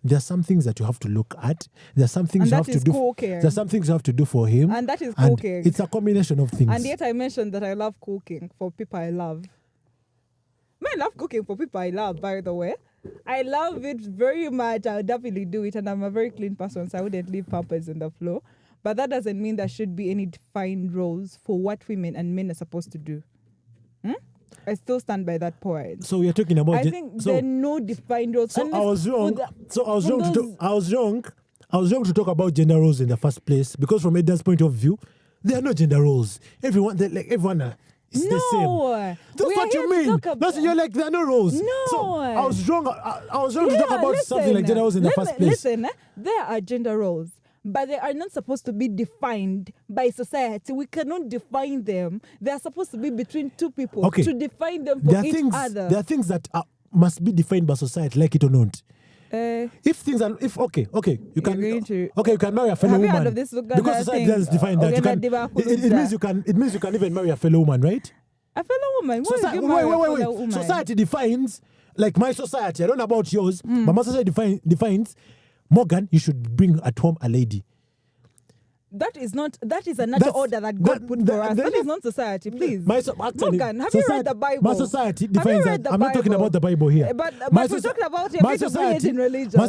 B: there are some things that you have to look at. There are some things you have to do. There are some things you have to do for him.
A: And that is cooking.
B: It's a combination of things.
A: And yet I mentioned that I love cooking for people I love. I love cooking for people I love, by the way. I love it very much. I'll definitely do it. And I'm a very clean person, so I wouldn't leave pampers on the floor. But that doesn't mean there should be any defined roles for what women and men are supposed to do. I still stand by that point.
B: So you're talking about...
A: I think there are no defined roles.
B: So I was wrong. I was wrong to talk about gender roles in the first place, because from Edna's point of view, there are no gender roles. Everyone is the same. That's what you mean. You're like, there are no roles.
A: No.
B: So I was wrong. I was wrong to talk about something like gender roles in the first place.
A: Listen, there are gender roles, but they are not supposed to be defined by society. We cannot define them. They are supposed to be between two people to define them for each other.
B: There are things that are must be defined by society, like it or not.
A: You
B: You can marry a fellow
A: have you heard
B: woman
A: of this
B: because society doesn't define that. It means you can even marry a fellow woman, right?
A: a fellow woman. What
B: Society,
A: if you marry a fellow
B: wait.
A: woman?
B: Society defines, like my society. I don't know about yours, but my society defines. Morgan, you should bring at home a lady.
A: That is a natural order that God put for us. That is not society, please. Morgan, have you read the Bible?
B: My society defines that. I'm not talking about the Bible here.
A: But we're talking about it.
B: My society,
A: in religion.
B: my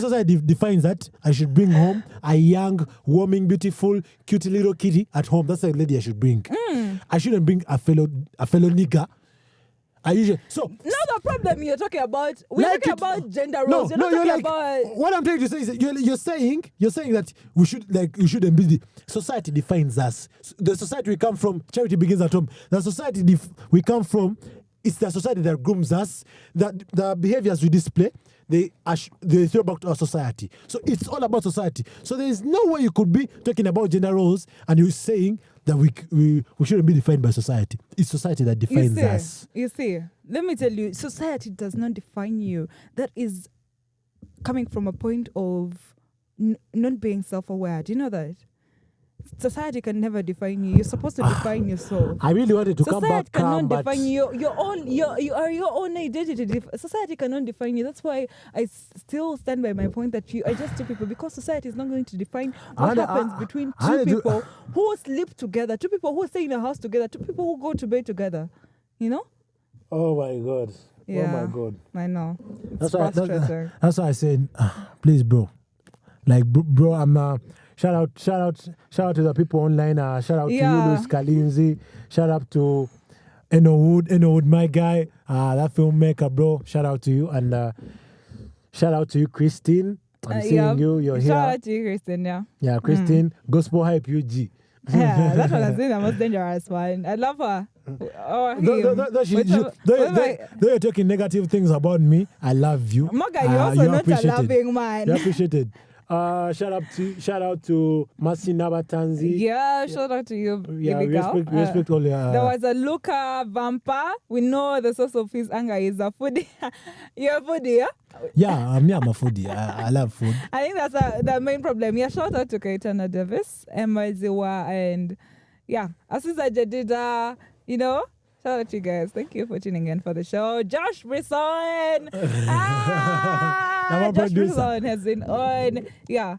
B: society defines that I should bring home a young, warming, beautiful, cute little kitty at home. That's the lady I should bring. I shouldn't bring a fellow nigga. Now
A: the problem you're talking about, we're talking about gender roles. You're not talking about.
B: What I'm trying to say is that you're saying that we shouldn't be. Society defines us. The society we come from, charity begins at home. The society we come from, it's the society that grooms us. That the behaviors we display, they throw back to our society. So it's all about society. So there is no way you could be talking about gender roles and you're saying that we shouldn't be defined by society. It's society that defines us.
A: You see, let me tell you, society does not define you. That is coming from a point of not being self-aware. Do you know that? Society can never define you. You're supposed to define yourself.
B: I really wanted to come back.
A: Society cannot define you. You are your own identity. Society cannot define you. That's why I still stand by my point that you are just two people, because society is not going to define what happens between two people who sleep together, two people who stay in a house together, two people who go to bed together. You know?
B: Oh my God.
A: Yeah,
B: oh my God.
A: I know.
B: That's why I said, please, bro. Like, bro, I'm. Shout out to the people online. Shout out to you, Luis Kalinzi. Shout out to Eno Wood, my guy, that filmmaker, bro. Shout out to you, and shout out to you, Christine. I'm seeing you. You're here.
A: Shout out to you, Christine. Yeah.
B: Yeah, Christine. Gospel hype UG.
A: Yeah, that's what I'm saying. The most dangerous one. I love her.
B: Though you're talking negative things about me, I love you.
A: Morgan, you're also not a loving man.
B: You're appreciated. Shout out to Masi Nabatanzi.
A: Yeah, shout out to you, baby girl.
B: Respect all your.
A: There was a Luca Vampa. We know the source of his anger is a foodie. You're a foodie, yeah?
B: Yeah, I'm a foodie. I love food.
A: I think that's the main problem. Yeah, shout out to Kaitana Davis, Emma Ziwa, and yeah, Aziza Jadida, you know. Shout out to you guys. Thank you for tuning in for the show. Josh Brisson. Josh Brisson has been on. Yeah.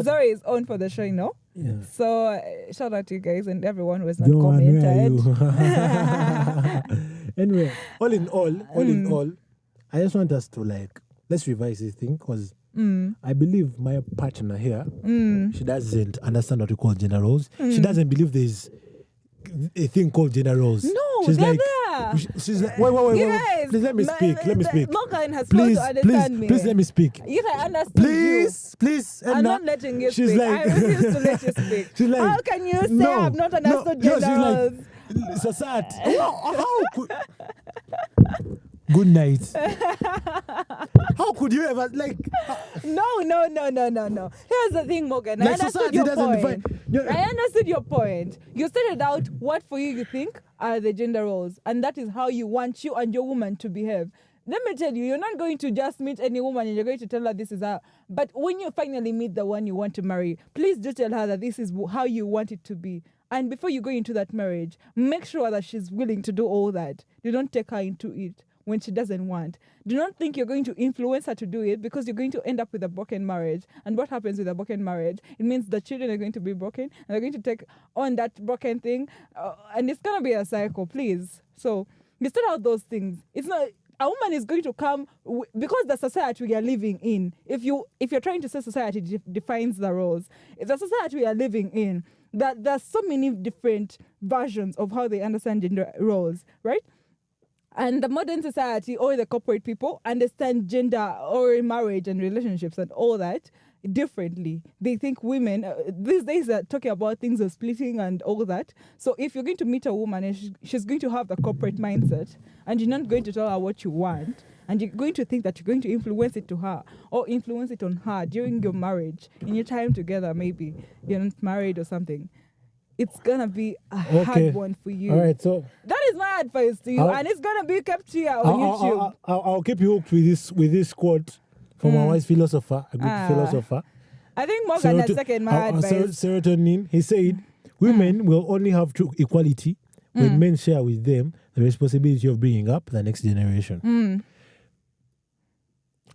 A: Zori is on for the show, you know?
B: Yeah.
A: So shout out to you guys and everyone who has not commented.
B: Anyway, all in all, I just want us to let's revise this thing, because I believe my partner here, she doesn't understand what we call gender roles. She doesn't believe there's a thing called gender roles.
A: No,
B: she's
A: they're
B: like,
A: there.
B: She's like, wait.
A: Guys,
B: please let me speak.
A: Morgan has to understand me.
B: Please let me speak.
A: Yes, I understand you.
B: Please.
A: I'm not letting you
B: she's
A: speak.
B: Like,
A: I refuse to let you speak.
B: She's like,
A: how can you say I've not understood gender roles?
B: She's like, society. How could... Good night. How could you ever
A: No. Here's the thing, Morgan. I understood your point. I understood your point. You stated out what for you think are the gender roles, and that is how you want you and your woman to behave. Let me tell you, you're not going to just meet any woman and you're going to tell her this is her. But when you finally meet the one you want to marry, please do tell her that this is how you want it to be. And before you go into that marriage, make sure that she's willing to do all that. You don't take her into it when she doesn't want. Do not think you're going to influence her to do it, because you're going to end up with a broken marriage. And what happens with a broken marriage? It means the children are going to be broken, and they're going to take on that broken thing, and it's going to be a cycle, please. So you start out those things. It's not... A woman is going to come because the society we are living in. If you're trying to say society defines the roles, it's the society we are living in. That there's so many different versions of how they understand gender roles, right? And the modern society or the corporate people understand gender or marriage and relationships and all that differently. They think women, these days are talking about things of splitting and all that. So if you're going to meet a woman and she's going to have the corporate mindset, and you're not going to tell her what you want, and you're going to think that you're going to influence it to her or influence it on her during your marriage, in your time together, maybe you're not married or something, it's gonna be a hard one for you.
B: All right, so
A: that is my advice to you, and it's gonna be kept here on YouTube.
B: I'll keep you hooked with this quote from a wise philosopher, a good philosopher.
A: I think Morgan has second my advice.
B: Serotonin. He said, "Women will only have true equality when men share with them the responsibility of bringing up the next generation."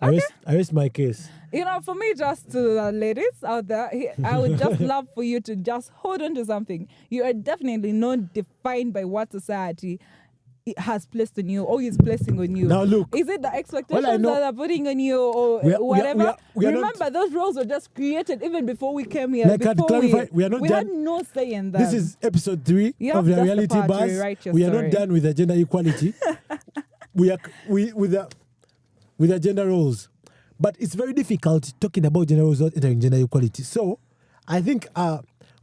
B: I rest my case.
A: You know, for me, just to the ladies out there, I would just love for you to just hold on to something. You are definitely not defined by what society has placed on you or is placing on you.
B: Now look.
A: Is it the expectations that are putting on you or whatever? Remember, those roles were just created even before we came here.
B: Like,
A: before
B: clarify, we are not
A: we
B: done.
A: had no say in that.
B: This is episode 3 of the reality buzz. We are not done with the gender equality. we are with the gender roles. But it's very difficult talking about gender roles without entering gender equality. So I think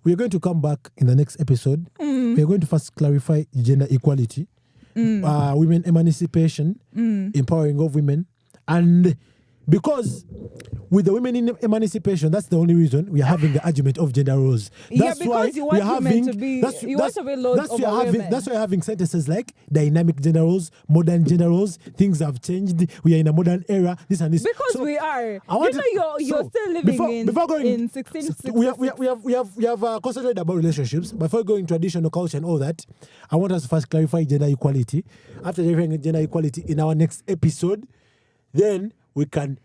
B: we are going to come back in the next episode. We are going to first clarify gender equality, women emancipation, empowering of women. And because with the women in emancipation, that's the only reason we are having the argument of gender roles. That's
A: because
B: why
A: you want women to be, you want to be loads of women.
B: That's why you're having sentences like dynamic gender roles, modern gender roles, things have changed, we are in a modern era, this and this.
A: Because so, we are. You're still living in 1660s.
B: We have concentrated about relationships. Before going traditional culture and all that, I want us to first clarify gender equality. After clarifying gender equality in our next episode, then we can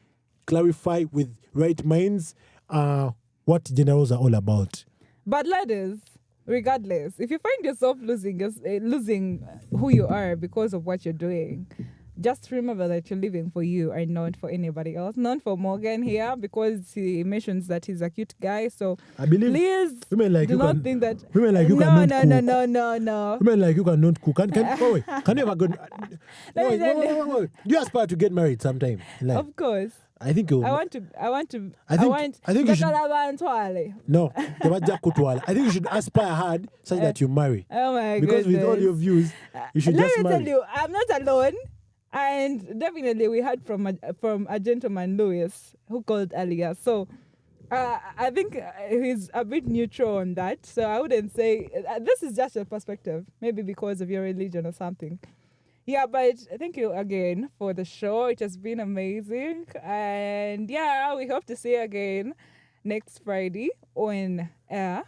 B: clarify with right minds what gender roles are all about.
A: But ladies, regardless, if you find yourself losing who you are because of what you're doing, just remember that you're living for you and not for anybody else. Not for Morgan here, because he mentions that he's a cute guy. So
B: I believe
A: please
B: women like
A: do not think that
B: women like you cannot cook.
A: No.
B: Women like you cannot cook. Can you ever go? Wait. Do you aspire to get married sometime in life?
A: Of course.
B: I think you.
A: I want.
B: I think you should. No, I think you should aspire hard such that you marry.
A: Oh my
B: Because
A: goodness.
B: with all your views, you should
A: Let
B: just
A: me
B: marry.
A: tell you, I'm not alone. And definitely we heard from a gentleman, Louis, who called earlier. So I think he's a bit neutral on that. So I wouldn't say, this is just a perspective, maybe because of your religion or something. Yeah, but thank you again for the show. It has been amazing. And yeah, we hope to see you again next Friday on air.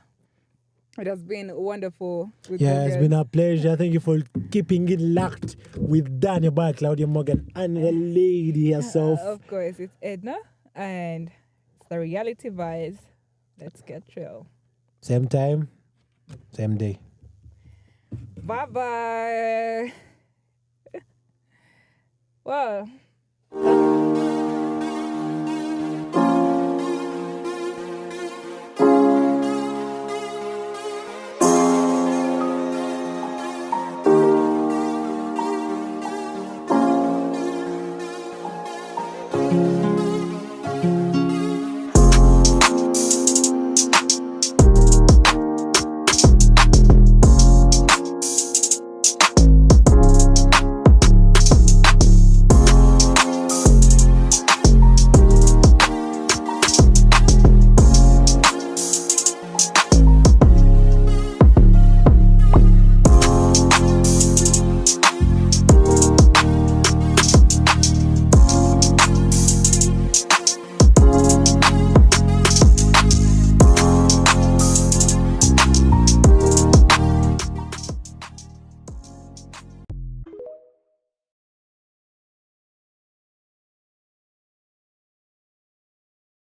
A: It has been wonderful.
B: It's been a pleasure. Thank you for keeping it locked with Daniel by Claudia Morgan and the lady herself.
A: Of course, it's Edna, and it's the reality vibes. Let's get real.
B: Same time, same day.
A: Bye-bye. Well.